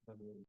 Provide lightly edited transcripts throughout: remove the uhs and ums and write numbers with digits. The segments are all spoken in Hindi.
हाँ।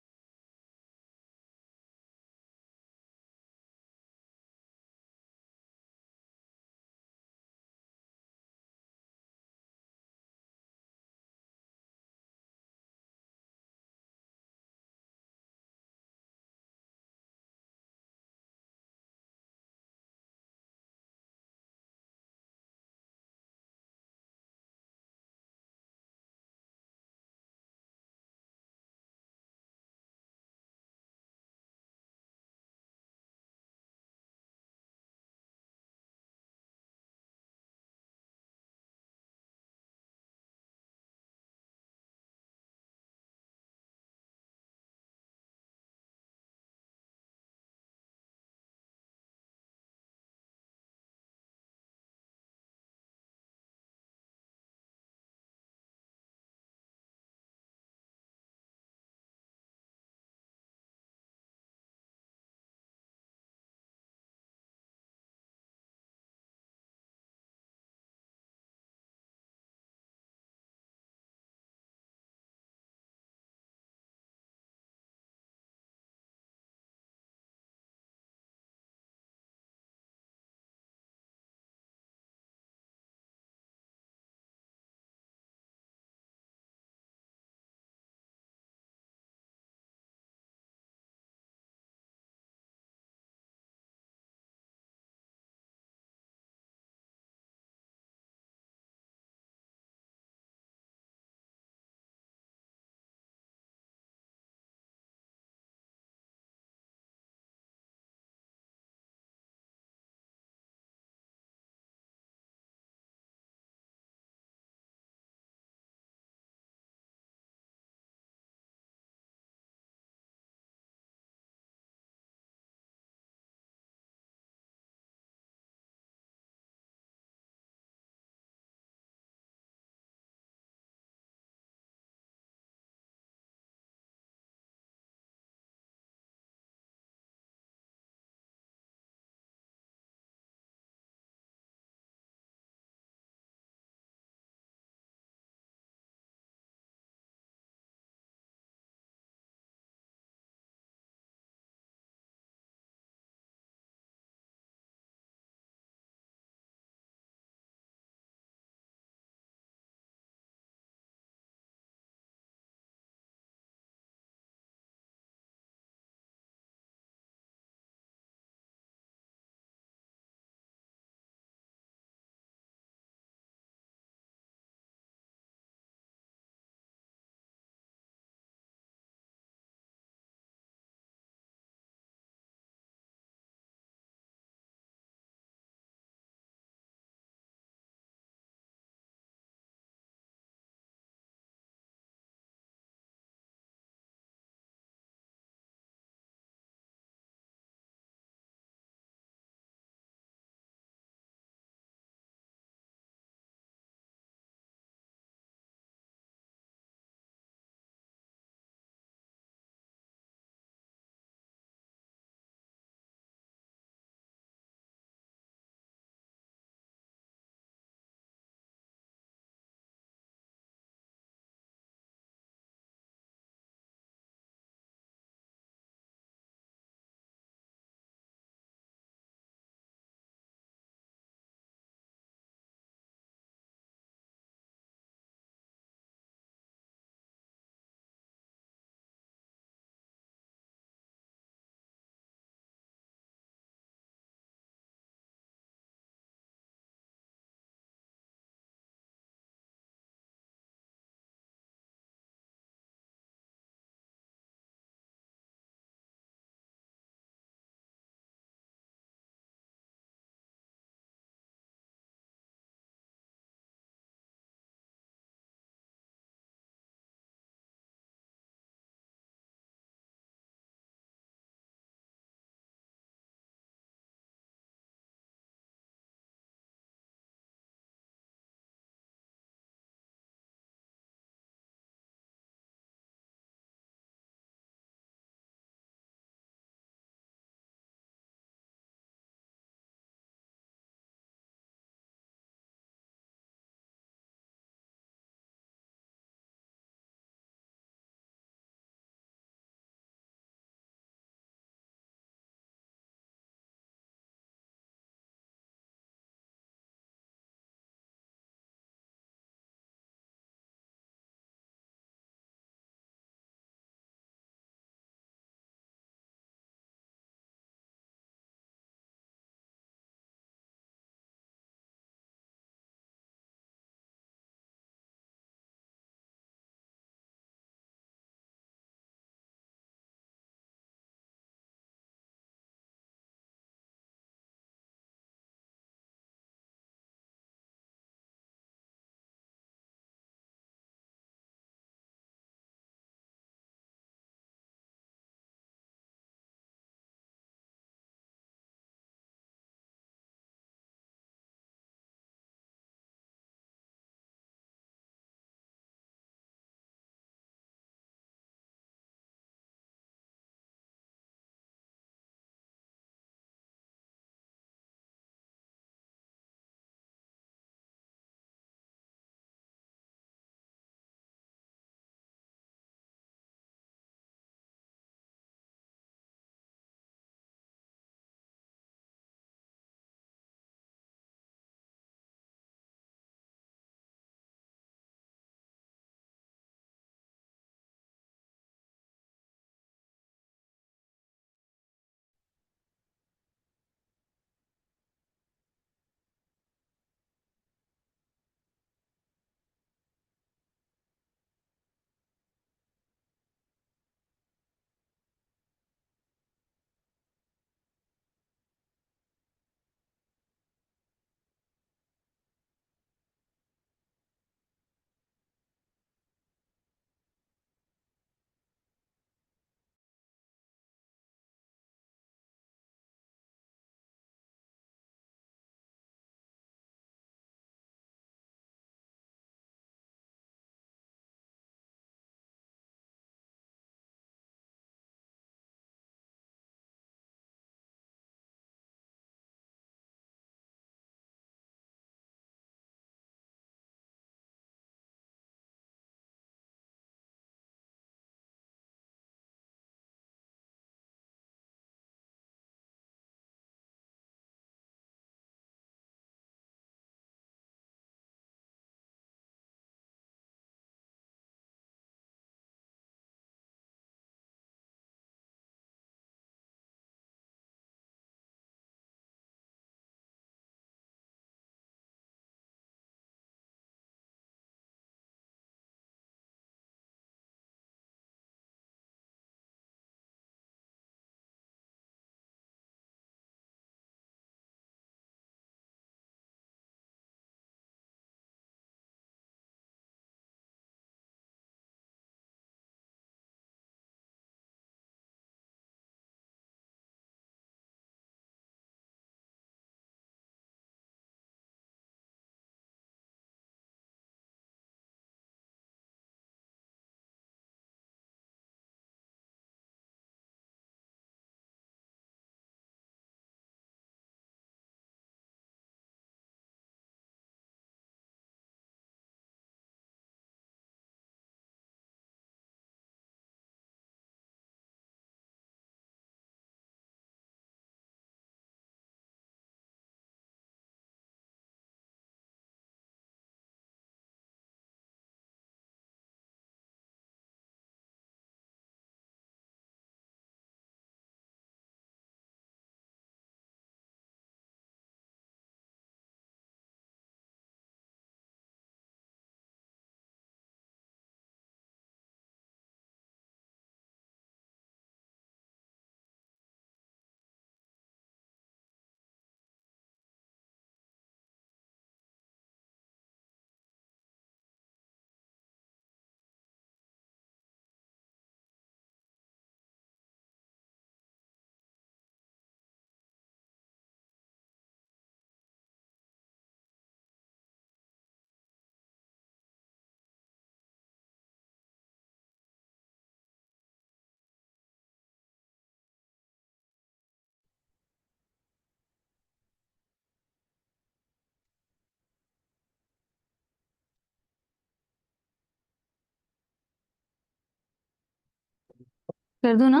कर दूं ना।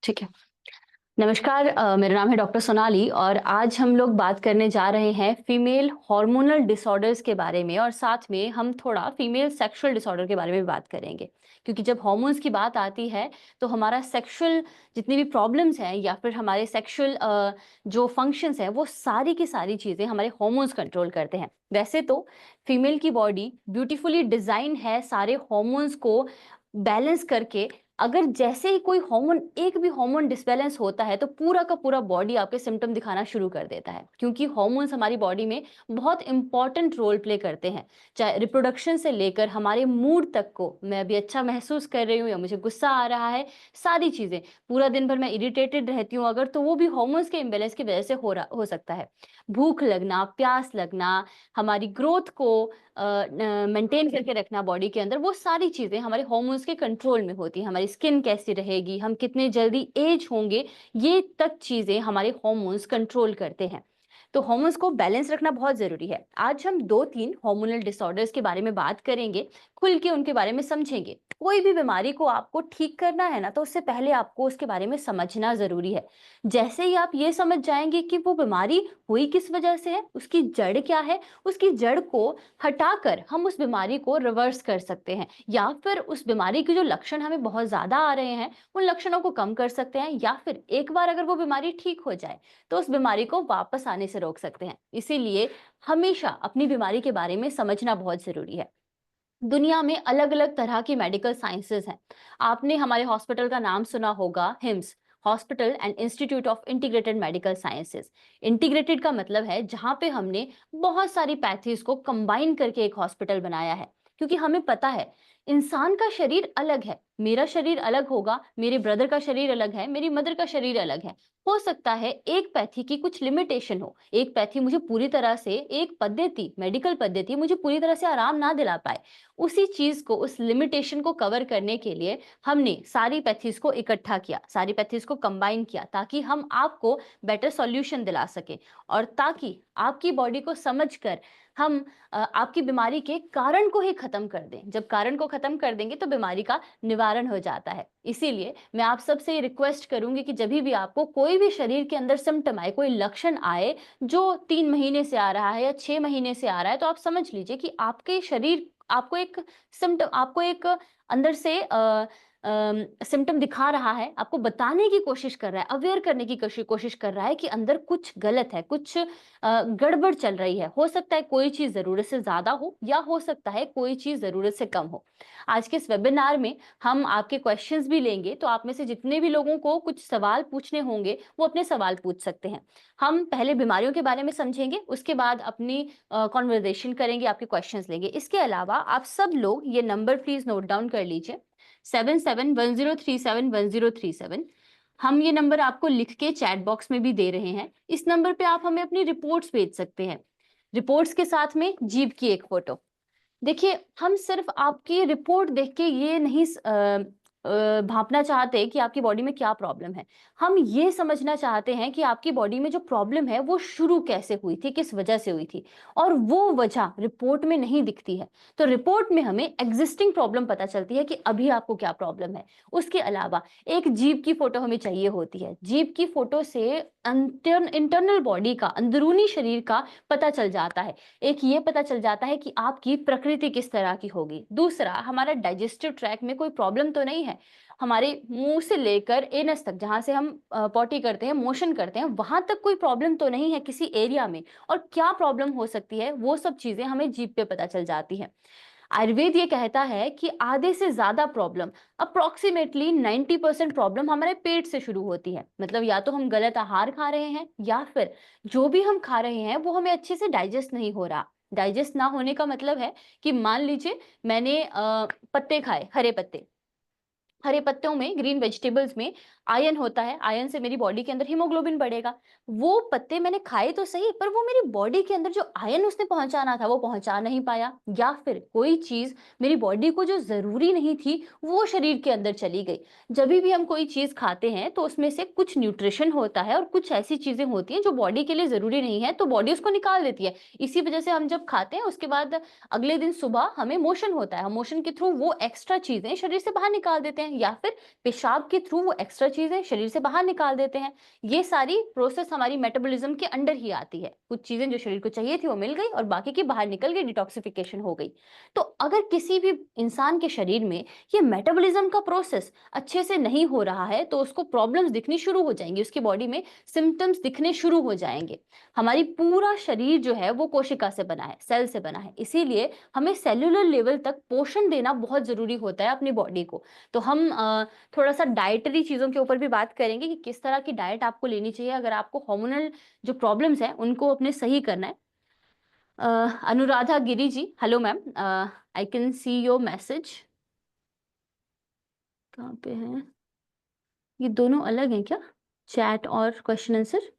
ठीक है। नमस्कार, मेरा नाम है डॉक्टर सोनाली और आज हम लोग बात करने जा रहे हैं फीमेल हार्मोनल डिसऑर्डर्स के बारे में और साथ में हम थोड़ा फीमेल सेक्सुअल डिसऑर्डर के बारे में भी बात करेंगे। क्योंकि जब हार्मोन्स की बात आती है तो हमारा सेक्सुअल जितनी भी प्रॉब्लम्स हैं या फिर हमारे सेक्सुअल जो फंक्शंस हैं वो सारी की सारी चीज़ें हमारे हार्मोन्स कंट्रोल करते हैं। वैसे तो फीमेल की बॉडी ब्यूटीफुली डिज़ाइन है सारे हार्मोन्स को बैलेंस करके। अगर जैसे ही कोई हार्मोन एक भी हार्मोन डिसबैलेंस होता है तो पूरा का पूरा बॉडी आपके सिम्टम दिखाना शुरू कर देता है, क्योंकि हार्मोन्स हमारी बॉडी में बहुत इंपॉर्टेंट रोल प्ले करते हैं। चाहे रिप्रोडक्शन से लेकर हमारे मूड तक को, मैं अभी अच्छा महसूस कर रही हूँ या मुझे गुस्सा आ रहा है, सारी चीजें, पूरा दिन भर मैं इरिटेटेड रहती हूँ अगर, तो वो भी हार्मोन्स के इम्बेलेंस की वजह से हो सकता है। भूख लगना, प्यास लगना, हमारी ग्रोथ को मेंटेन करके रखना बॉडी के अंदर, वो सारी चीजें हमारे हार्मोन्स के कंट्रोल में होती हैं। हमारी स्किन कैसी रहेगी, हम कितने जल्दी एज होंगे, ये तक चीजें हमारे हार्मोन्स कंट्रोल करते हैं। तो हार्मोन्स को बैलेंस रखना बहुत जरूरी है। आज हम दो तीन हार्मोनल डिसऑर्डर्स के बारे में बात करेंगे, खुल के उनके बारे में समझेंगे। कोई भी बीमारी को आपको ठीक करना है ना, तो उससे पहले आपको उसके बारे में समझना जरूरी है। जैसे ही आप ये समझ जाएंगे कि वो बीमारी हुई किस वजह से है, उसकी जड़ क्या है, उसकी जड़ को हटाकर हम उस बीमारी को रिवर्स कर सकते हैं, या फिर उस बीमारी के जो लक्षण हमें बहुत ज्यादा आ रहे हैं उन लक्षणों को कम कर सकते हैं, या फिर एक बार अगर वो बीमारी ठीक हो जाए तो उस बीमारी को वापस आने से रोक सकते हैं। इसीलिए हमेशा अपनी बीमारी के बारे में समझना बहुत जरूरी है। दुनिया में अलग अलग तरह की मेडिकल साइंसेज हैं। आपने हमारे हॉस्पिटल का नाम सुना होगा, hymns, hospital and institute of integrated medical sciences. Integrated का मतलब है जहां पे हमने बहुत सारी पैथीज को कंबाइन करके एक हॉस्पिटल बनाया है। क्योंकि हमें पता है इंसान का शरीर अलग है, मेरा शरीर अलग होगा, मेरे ब्रदर का शरीर अलग है, मेरी मदर का शरीर अलग है। हो सकता है एक पैथी की कुछ लिमिटेशन हो, एक पैथी मुझे पूरी तरह से, एक पद्धति, मेडिकल पद्धति मुझे पूरी तरह से आराम ना दिला पाए। उसी चीज को, उस लिमिटेशन को कवर करने के लिए हमने सारी पैथीज को इकट्ठा किया, सारी पैथीज को कंबाइन किया, ताकि हम आपको बेटर सॉल्यूशन दिला सके और ताकि आपकी बॉडी को समझकर हम आपकी बीमारी के कारण को ही खत्म कर दें। जब कारण को खत्म कर देंगे तो बीमारी का निवारण हो जाता है। इसीलिए मैं आप सबसे रिक्वेस्ट करूंगी कि जब भी आपको कोई भी शरीर के अंदर सिम्टम आए, कोई लक्षण आए जो 3 महीने से आ रहा है या 6 महीने से आ रहा है, तो आप समझ लीजिए कि आपके शरीर आपको एक सिम्टम, आपको एक अंदर से सिम्टम दिखा रहा है, आपको बताने की कोशिश कर रहा है, अवेयर करने की कोशिश कर रहा है कि अंदर कुछ गलत है, कुछ गड़बड़ चल रही है। हो सकता है कोई चीज जरूरत से ज्यादा हो या हो सकता है कोई चीज जरूरत से कम हो। आज के इस वेबिनार में हम आपके क्वेश्चंस भी लेंगे, तो आप में से जितने भी लोगों को कुछ सवाल पूछने होंगे वो अपने सवाल पूछ सकते हैं। हम पहले बीमारियों के बारे में समझेंगे, उसके बाद अपनी कॉन्वर्जेशन करेंगे, आपके क्वेश्चंस लेंगे। इसके अलावा आप सब लोग ये नंबर प्लीज नोट डाउन कर लीजिए, 7710371037। हम ये नंबर आपको लिख के चैट बॉक्स में भी दे रहे हैं। इस नंबर पे आप हमें अपनी रिपोर्ट्स भेज सकते हैं, रिपोर्ट्स के साथ में जीभ की एक फोटो। देखिए, हम सिर्फ आपकी रिपोर्ट देख के ये नहीं भांपना चाहते कि आपकी बॉडी में क्या प्रॉब्लम है। हम ये समझना चाहते हैं कि आपकी बॉडी में जो प्रॉब्लम है वो शुरू कैसे हुई थी, किस वजह से हुई थी, और वो वजह रिपोर्ट में नहीं दिखती है। तो रिपोर्ट में हमें एग्जिस्टिंग प्रॉब्लम पता चलती है कि अभी आपको क्या प्रॉब्लम है। उसके अलावा एक जीभ की फोटो हमें चाहिए होती है। जीभ की फोटो से इंटरनल बॉडी का, अंदरूनी शरीर का पता चल जाता है। एक ये पता चल जाता है कि आपकी प्रकृति किस तरह की होगी। दूसरा, हमारा डाइजेस्टिव ट्रैक में कोई प्रॉब्लम तो नहीं है, हमारे मुंह से लेकर एनस तक, जहां से हम पॉटी करते हैं, मोशन करते हैं, वहां तक कोई प्रॉब्लम तो नहीं है किसी एरिया में, और क्या प्रॉब्लम हो सकती है वो सब चीजें हमें जीभ पे पता चल जाती हैं। आयुर्वेद ये कहता है कि आधे से ज्यादा प्रॉब्लम, अप्रोक्सीमेटली 90% प्रॉब्लम हमारे पेट से शुरू होती है। मतलब या तो हम गलत आहार खा रहे हैं, या फिर जो भी हम खा रहे हैं वो हमें अच्छे से डाइजेस्ट नहीं हो रहा। डाइजेस्ट ना होने का मतलब है कि मान लीजिए मैंने पत्ते खाए, हरे पत्ते, हरे पत्तों में, ग्रीन वेजिटेबल्स में आयरन होता है, आयरन से मेरी बॉडी के अंदर हीमोग्लोबिन बढ़ेगा। वो पत्ते मैंने खाए तो सही, पर वो मेरी बॉडी के अंदर जो आयरन उसने पहुंचाना था वो पहुंचा नहीं पाया, या फिर कोई चीज मेरी बॉडी को जो जरूरी नहीं थी वो शरीर के अंदर चली गई। जब भी हम कोई चीज खाते हैं तो उसमें से कुछ न्यूट्रिशन होता है और कुछ ऐसी चीजें होती हैं जो बॉडी के लिए जरूरी नहीं है, तो बॉडी उसको निकाल देती है। इसी वजह से हम जब खाते हैं उसके बाद अगले दिन सुबह हमें मोशन होता है, हम मोशन के थ्रू वो एक्स्ट्रा चीजें शरीर से बाहर निकाल देते हैं, या फिर पेशाब के थ्रू वो एक्स्ट्रा चीजें शरीर से बाहर निकाल देते हैं। ये सारी प्रोसेस हमारी मेटाबॉलिज्म के अंडर ही आती है। कुछ चीजें जो शरीर को चाहिए थी वो मिल गई और बाकी की बाहर निकल गई, डिटॉक्सिफिकेशन हो गई। तो अगर किसी भी इंसान के शरीर में ये मेटाबॉलिज्म का प्रोसेस अच्छे से नहीं हो रहा है तो उसको प्रॉब्लम्स दिखनी शुरू हो जाएंगी, उसकी बॉडी में सिम्टम्स दिखने शुरू हो जाएंगे। हमारी पूरा शरीर जो है वो कोशिका से बना है, सेल से बना है, इसीलिए हमें सेल्यूलर लेवल तक पोषण देना बहुत जरूरी होता है अपनी बॉडी को। तो हम थोड़ा सा डाइटरी चीजों के ऊपर भी बात करेंगे कि किस तरह की डाइट आपको लेनी चाहिए अगर आपको हार्मोनल जो प्रॉब्लम्स है उनको अपने सही करना है। Anuradha Giri ji, hello ma'am, I can see your message. कहाँ पे है? ये दोनों अलग हैं क्या, चैट और क्वेश्चन आंसर?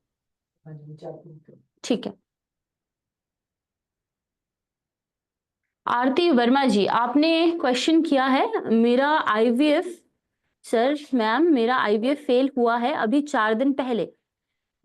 ठीक है। आरती वर्मा जी, आपने क्वेश्चन किया है मेरा आईवीएफ, सर मैम मेरा आईवीएफ फेल हुआ है अभी 4 दिन पहले।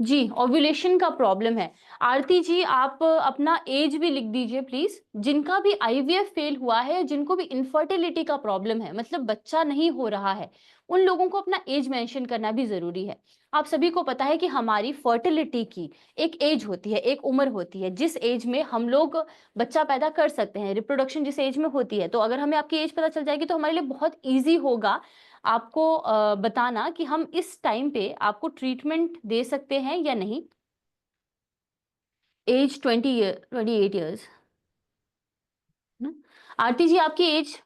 जी, ओव्यूलेशन का प्रॉब्लम है। आरती जी, आप अपना एज भी लिख दीजिए प्लीज। जिनका भी आईवीएफ फेल हुआ है, जिनको भी इनफर्टिलिटी का प्रॉब्लम है, मतलब बच्चा नहीं हो रहा है, उन लोगों को अपना एज मेंशन करना भी जरूरी है। आप सभी को पता है कि हमारी फर्टिलिटी की एक एज होती है, एक उम्र होती है, जिस एज में हम लोग बच्चा पैदा कर सकते हैं, रिप्रोडक्शन जिस एज में होती है। तो अगर हमें आपकी एज पता चल जाएगी तो हमारे लिए बहुत ईजी होगा आपको बताना कि हम इस टाइम पे आपको ट्रीटमेंट दे सकते हैं या नहीं। As 28 years. आरती जी, आपकी एज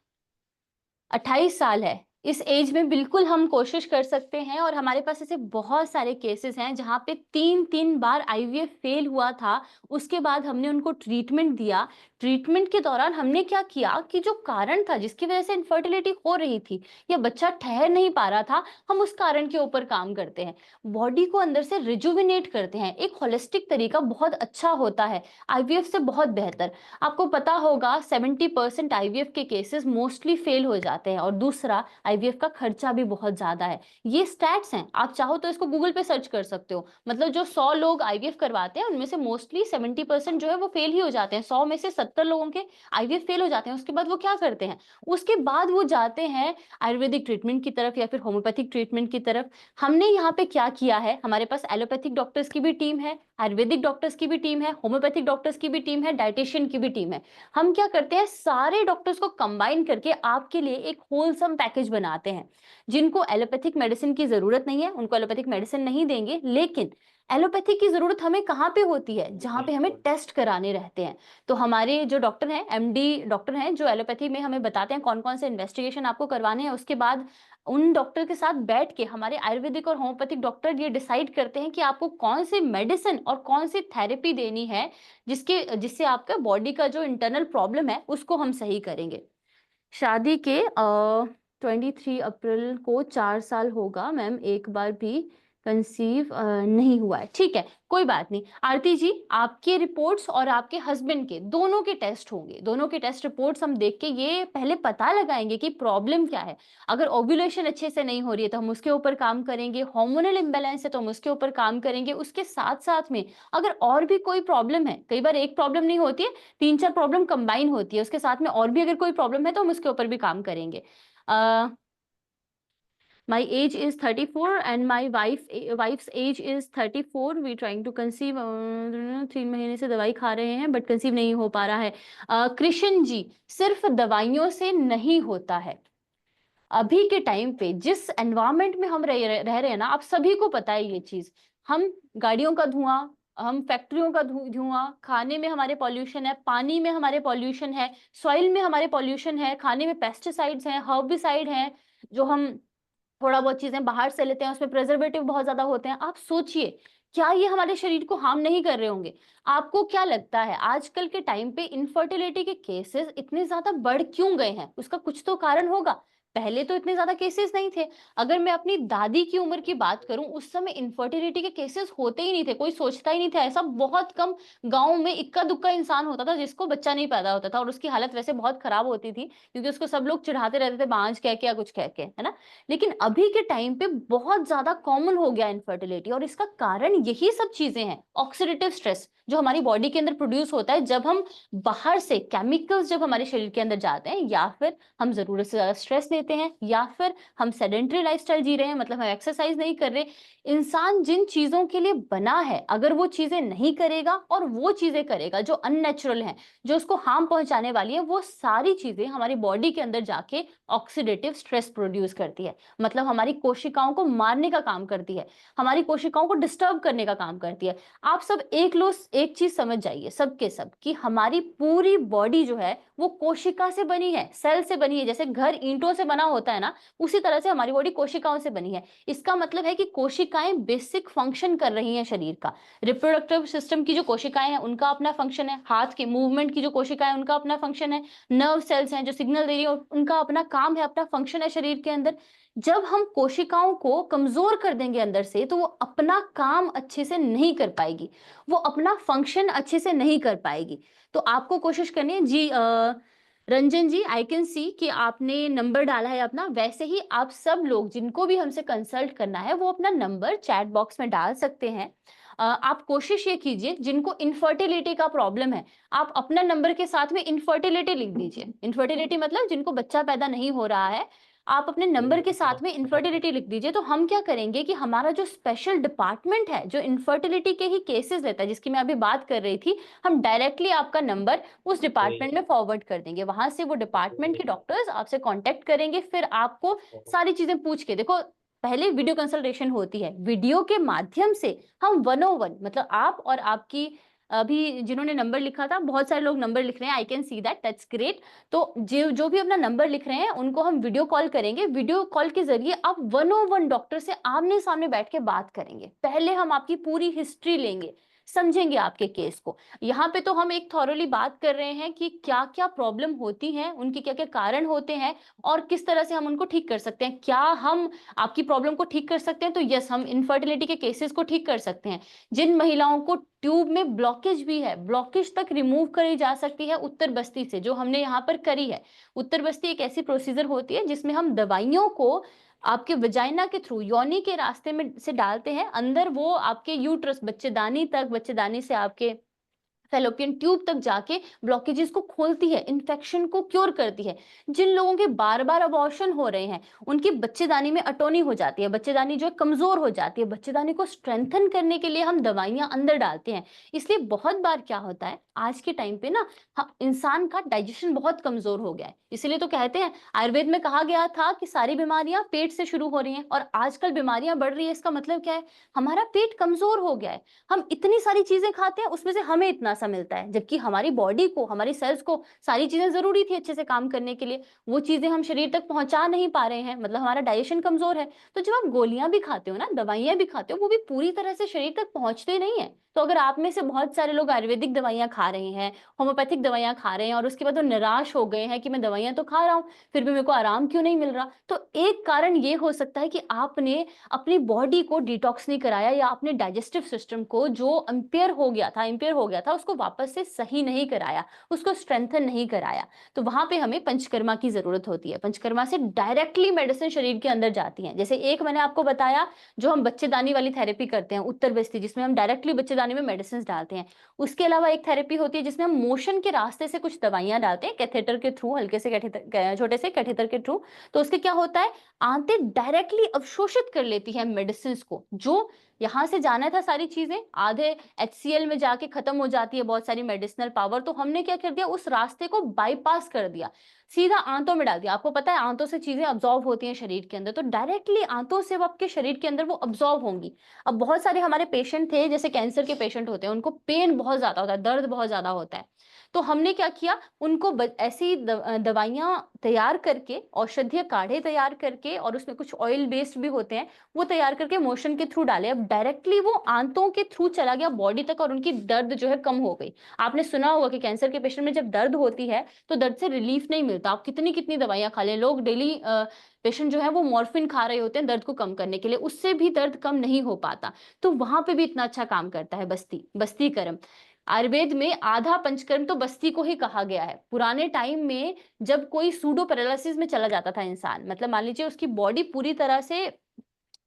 28 साल है। इस एज में बिल्कुल हम कोशिश कर सकते हैं, और हमारे पास ऐसे बहुत सारे केसेस हैं जहां पे 3 बार आईवीएफ फेल हुआ था, उसके बाद हमने उनको ट्रीटमेंट दिया। ट्रीटमेंट के दौरान हमने क्या किया कि जो कारण था जिसकी वजह से इनफर्टिलिटी हो रही थी या बच्चा ठहर नहीं पा रहा था, हम उस कारण के ऊपर काम करते हैं, बॉडी को अंदर से रिजुविनेट करते हैं। एक होलिस्टिक तरीका बहुत अच्छा होता है, आईवीएफ से बहुत बेहतर। आपको पता होगा 70% आईवीएफ के केसेस मोस्टली फेल हो जाते हैं, और दूसरा आईवीएफ का खर्चा भी बहुत ज्यादा है। ये स्टैट्स हैं, आप चाहो तो इसको गूगल पे सर्च कर सकते हो। मतलब जो 100 लोग आईवीएफ करवाते हैं उनमें से मोस्टली 70% जो है वो फेल ही हो जाते हैं। 100 में से 70 लोगों के आईवीएफ फेल हो जाते हैं। उसके बाद वो क्या करते हैं, उसके बाद वो जाते हैं आयुर्वेदिक ट्रीटमेंट की तरफ या फिर होम्योपैथिक ट्रीटमेंट की तरफ। हमने यहाँ पे क्या किया है, हमारे पास एलोपैथिक डॉक्टर्स की भी टीम है, आयुर्वेदिक डॉक्टर्स की भी टीम है, होम्योपैथिक डॉक्टर्स की भी टीम है, डाइटिशियन की भी टीम है। हम क्या करते हैं, सारे डॉक्टर्स को कंबाइन करके आपके लिए एक होलसम पैकेज बनाते हैं। जिनको एलोपैथिक मेडिसिन की जरूरत नहीं है उनको एलोपैथिक मेडिसिन नहीं देंगे, लेकिन एलोपैथी की जरूरत हमें कहाँ पे होती है, जहां पे हमें टेस्ट कराने रहते हैं। तो हमारे जो डॉक्टर हैं, एमडी डॉक्टर हैं, जो एलोपैथी में हमें बताते हैं कौन कौन से इन्वेस्टिगेशन आपको करवाने हैं। उसके बाद उन डॉक्टर के साथ बैठ के हमारे आयुर्वेदिक और होम्योपैथिक डॉक्टर ये डिसाइड करते हैं कि आपको कौन सी मेडिसिन और कौन सी थेरेपी देनी है, जिससे आपका बॉडी का जो इंटरनल प्रॉब्लम है उसको हम सही करेंगे। शादी के 23 अप्रैल को 4 साल होगा मैम, एक बार भी कंसीव नहीं हुआ है। ठीक है, कोई बात नहीं। आरती जी, आपके रिपोर्ट्स और आपके हस्बैंड के दोनों के टेस्ट होंगे, दोनों के टेस्ट रिपोर्ट्स हम देख के ये पहले पता लगाएंगे कि प्रॉब्लम क्या है। अगर ओव्यूलेशन अच्छे से नहीं हो रही है तो हम उसके ऊपर काम करेंगे, हार्मोनल इम्बैलेंस है तो हम उसके ऊपर काम करेंगे। उसके साथ साथ में अगर और भी कोई प्रॉब्लम है, कई बार एक प्रॉब्लम नहीं होती है, 3-4 प्रॉब्लम कंबाइन होती है, उसके साथ में और भी अगर कोई प्रॉब्लम है तो हम उसके ऊपर भी काम करेंगे। My age is 34 and my wife's age is 34. We trying to conceive, 3 महीने से दवाई खा रहे हैं बट कंसीव नहीं हो पा रहा है। कृष्ण जी, सिर्फ दवाइयों से नहीं होता है। अभी के टाइम पे जिस एनवायरमेंट में हम रह रहे हैं ना, आप सभी को पता है ये चीज। हम गाड़ियों का धुआं, हम फैक्ट्रियों का धुआं, खाने में हमारे पॉल्यूशन है, पानी में हमारे पॉल्यूशन है, सॉइल में हमारे पॉल्यूशन है, खाने में पेस्टिसाइड्स हैं, हर्बिसाइड हैं, जो हम थोड़ा बहुत चीजें बाहर से लेते हैं उसमें प्रिजर्वेटिव बहुत ज्यादा होते हैं। आप सोचिए, क्या ये हमारे शरीर को हार्म नहीं कर रहे होंगे? आपको क्या लगता है आजकल के टाइम पे इनफर्टिलिटी के केसेस इतने ज्यादा बढ़ क्यों गए हैं? उसका कुछ तो कारण होगा। पहले तो इतने ज़्यादा केसेस नहीं थे। अगर मैं अपनी दादी की उम्र की बात करूँ, उस समय इन्फर्टिलिटी के केसेस होते ही नहीं थे, कोई सोचता ही नहीं था। ऐसा बहुत कम गाँव में इक्का-दुक्का इंसान होता था जिसको बच्चा नहीं पैदा होता था, और उसकी हालत वैसे बहुत खराब होती थी क्योंकि उसको सब लोग चिढ़ाते रहते थे बाँझ कह के या कुछ कह के, है ना? लेकिन अभी के टाइम पे बहुत ज़्यादा कॉमन हो गया इन्फर्टिलिटी, और इसका कारण यही सब चीज़ें हैं। ऑक्सीडेटिव स्ट्रेस जो हमारी बॉडी के अंदर प्रोड्यूस होता है जब हम बाहर से केमिकल्स जब हमारे शरीर के अंदर जाते हैं, या फिर हम ज़रूरत से ज़्यादा स्ट्रेस लेते हैं, या फिर हम सेडेंटरी लाइफ़स्टाइल जी रहे हैं, मतलब हम एक्सरसाइज़ नहीं कर रहे। इंसान जिन चीज़ों के लिए बना है, अगर वो चीज़ें नहीं करेगा और वो चीज़ें करेगा जो अननेचुरल हैं, जो उसको हार्म पहुँचाने वाली है, वो सारी चीज़ें हमारी बॉडी के अंदर जाके ऑक्सीडेटिव स्ट्रेस प्रोड्यूस करती है। मतलब हमारी कोशिकाओं को मारने का काम करती है, हमारी कोशिकाओं को डिस्टर्ब करने का काम करती है। आप सब एक चीज़ समझ जाइए सब के सब, कि हमारी पूरी बॉडी जो है वो कोशिका से बनी है, सेल से बनी है। जैसे घर ईंटों से बना होता है ना, उसी तरह से हमारी बॉडी कोशिकाओं से बनी है। इसका मतलब है कि कोशिकाएं बेसिक फंक्शन कर रही हैं शरीर का। रिप्रोडक्टिव सिस्टम की जो कोशिकाएं हैं उनका अपना फंक्शन है, हाथ के मूवमेंट की जो कोशिकाएं उनका अपना फंक्शन है, नर्व सेल्स हैं जो सिग्नल दे रही है उनका अपना काम है, अपना फंक्शन है शरीर के अंदर। जब हम कोशिकाओं को कमजोर कर देंगे अंदर से, तो वो अपना काम अच्छे से नहीं कर पाएगी, वो अपना फंक्शन अच्छे से नहीं कर पाएगी। तो आपको कोशिश करनी है जी। रंजन जी, आई कैन सी कि आपने नंबर डाला है अपना। वैसे ही आप सब लोग जिनको भी हमसे कंसल्ट करना है, वो अपना नंबर चैट बॉक्स में डाल सकते हैं। आप कोशिश ये कीजिए, जिनको इनफर्टिलिटी का प्रॉब्लम है, आप अपना नंबर के साथ में इनफर्टिलिटी लिख दीजिए। इनफर्टिलिटी मतलब जिनको बच्चा पैदा नहीं हो रहा है, आप अपने नंबर के साथ में इनफर्टिलिटी लिख दीजिए। तो हम क्या करेंगे कि हमारा जो स्पेशल डिपार्टमेंट है, जो इनफर्टिलिटी के ही केसेस लेता है, जिसकी मैं अभी बात कर रही थी, हम डायरेक्टली आपका नंबर उस डिपार्टमेंट में फॉरवर्ड कर देंगे। वहां से वो डिपार्टमेंट के डॉक्टर्स आपसे कांटेक्ट करेंगे, फिर आपको सारी चीजें पूछ के, देखो पहले वीडियो कंसल्टेशन होती है, वीडियो के माध्यम से हम 101, मतलब आप और आपकी, अभी जिन्होंने नंबर लिखा था, बहुत सारे लोग नंबर लिख रहे हैं, आई can see that, that's great. तो जो जो भी अपना नंबर लिख रहे हैं उनको हम वीडियो कॉल करेंगे। वीडियो कॉल के जरिए आप 101 डॉक्टर से आमने सामने बैठ के बात करेंगे। पहले हम आपकी पूरी हिस्ट्री लेंगे, समझेंगे आपके केस को। यहाँ पे तो हम एक थॉरली बात कर रहे हैं कि क्या क्या प्रॉब्लम होती हैं, उनके क्या क्या कारण होते हैं, और किस तरह से हम उनको ठीक कर सकते हैं। क्या हम आपकी प्रॉब्लम को ठीक कर सकते हैं? तो यस, हम इनफर्टिलिटी के केसेस को ठीक कर सकते हैं। जिन महिलाओं को ट्यूब में ब्लॉकेज भी है, ब्लॉकेज तक रिमूव करी जा सकती है उत्तर बस्ती से, जो हमने यहाँ पर करी है। उत्तर बस्ती एक ऐसी प्रोसीजर होती है जिसमें हम दवाइयों को आपके वजाइना के थ्रू, योनि के रास्ते में से डालते हैं अंदर, वो आपके यूट्रस, बच्चेदानी तक, बच्चेदानी से आपके फेलोपियन ट्यूब तक जाके ब्लॉकेजेस को खोलती है, इन्फेक्शन को क्योर करती है। जिन लोगों के बार बार अबॉर्शन हो रहे हैं, उनकी बच्चेदानी में अटोनी हो जाती है, बच्चेदानी जो है कमजोर हो जाती है, बच्चेदानी को स्ट्रेंथन करने के लिए हम दवाइयां अंदर डालते हैं। इसलिए बहुत बार क्या होता है आज के टाइम पे ना, इंसान का डाइजेशन बहुत कमजोर हो गया है। इसलिए तो कहते हैं, आयुर्वेद में कहा गया था कि सारी बीमारियां पेट से शुरू हो रही हैं, और आजकल बीमारियां बढ़ रही है। इसका मतलब क्या है? हमारा पेट कमजोर हो गया है। हम इतनी सारी चीजें खाते हैं, उसमें से हमें इतना सा मिलता है, जबकि हमारी बॉडी को, हमारी सेल्स को सारी चीजें जरूरी थी अच्छे से काम करने के लिए। वो चीजें हम शरीर तक पहुंचा नहीं पा रहे हैं, मतलब हमारा डाइजेशन कमजोर है। तो जब आप गोलियां भी खाते हो ना, दवाइयां भी खाते हो, वो भी पूरी तरह से शरीर तक पहुंचते नहीं है। तो अगर आप में से बहुत सारे लोग आयुर्वेदिक दवाइयां खा रहे हैं, होम्योपैथिक दवाइयां खा रहे हैं, और उसके बाद वो निराश हो गए हैं कि मैं दवाइयां तो खा रहा हूँ, फिर भी मेरे को आराम क्यों नहीं मिल रहा, तो एक कारण ये हो सकता है कि आपने अपनी बॉडी को डिटॉक्स नहीं कराया, या अपने डाइजेस्टिव सिस्टम को जो इंपेयर हो गया था, उसको वापस से सही नहीं कराया, उसको स्ट्रेंथन नहीं कराया। तो वहां पे हमें पंचकर्मा की जरूरत होती है। पंचकर्मा से डायरेक्टली मेडिसिन शरीर के अंदर जाती है। जैसे एक मैंने आपको बताया, जो हम बच्चेदानी वाली थेरेपी करते हैं उत्तर बस्ती, जिसमें हम डायरेक्टली बच्चेदानी में मेडिसिन डालते हैं। उसके अलावा एक थेरेपी होती है जिसमें हम मोशन के रास्ते से कुछ दवाइयां डालते हैं, कैथेटर के थ्रू, हल्के से कैथेटर, छोटे से कैथेटर के थ्रू। तो उसके क्या होता है, आंतें डायरेक्टली अवशोषित कर लेती है मेडिसिन को, जो यहाँ से जाना था सारी चीजें, आधे HCl में जाके खत्म हो जाती है बहुत सारी मेडिसिनल पावर। तो हमने क्या कर दिया, उस रास्ते को बाईपास कर दिया, सीधा आंतों में डाल दिया। आपको पता है आंतों से चीजें अब्जॉर्व होती हैं शरीर के अंदर, तो डायरेक्टली आंतों से वो आपके शरीर के अंदर वो अब्जॉर्व होंगी। अब बहुत सारे हमारे पेशेंट थे, जैसे कैंसर के पेशेंट होते हैं, उनको पेन बहुत ज्यादा होता है, दर्द बहुत ज्यादा होता है। तो हमने क्या किया, उनको ऐसी दवाइयां तैयार करके, औषधीय काढ़े तैयार करके, और उसमें कुछ ऑयल बेस्ड भी होते हैं, वो तैयार करके मोशन के थ्रू डाले। अब डायरेक्टली वो आंतों के थ्रू चला गया बॉडी तक और उनकी दर्द जो है कम हो गई। आपने सुना होगा कि कैंसर के पेशेंट में जब दर्द होती है तो दर्द से रिलीफ नहीं मिलता। आप कितनी कितनी दवाइयां खा लें, लोग डेली पेशेंट जो है वो मॉर्फिन खा रहे होते हैं दर्द को कम करने के लिए, उससे भी दर्द कम नहीं हो पाता। तो वहां पे भी इतना अच्छा काम करता है बस्ती, बस्ती कर्म। आयुर्वेद में आधा पंचकर्म तो बस्ती को ही कहा गया है। पुराने टाइम में जब कोई सूडो पैरालिसिस में चला जाता था इंसान, मतलब मान लीजिए उसकी बॉडी पूरी तरह से,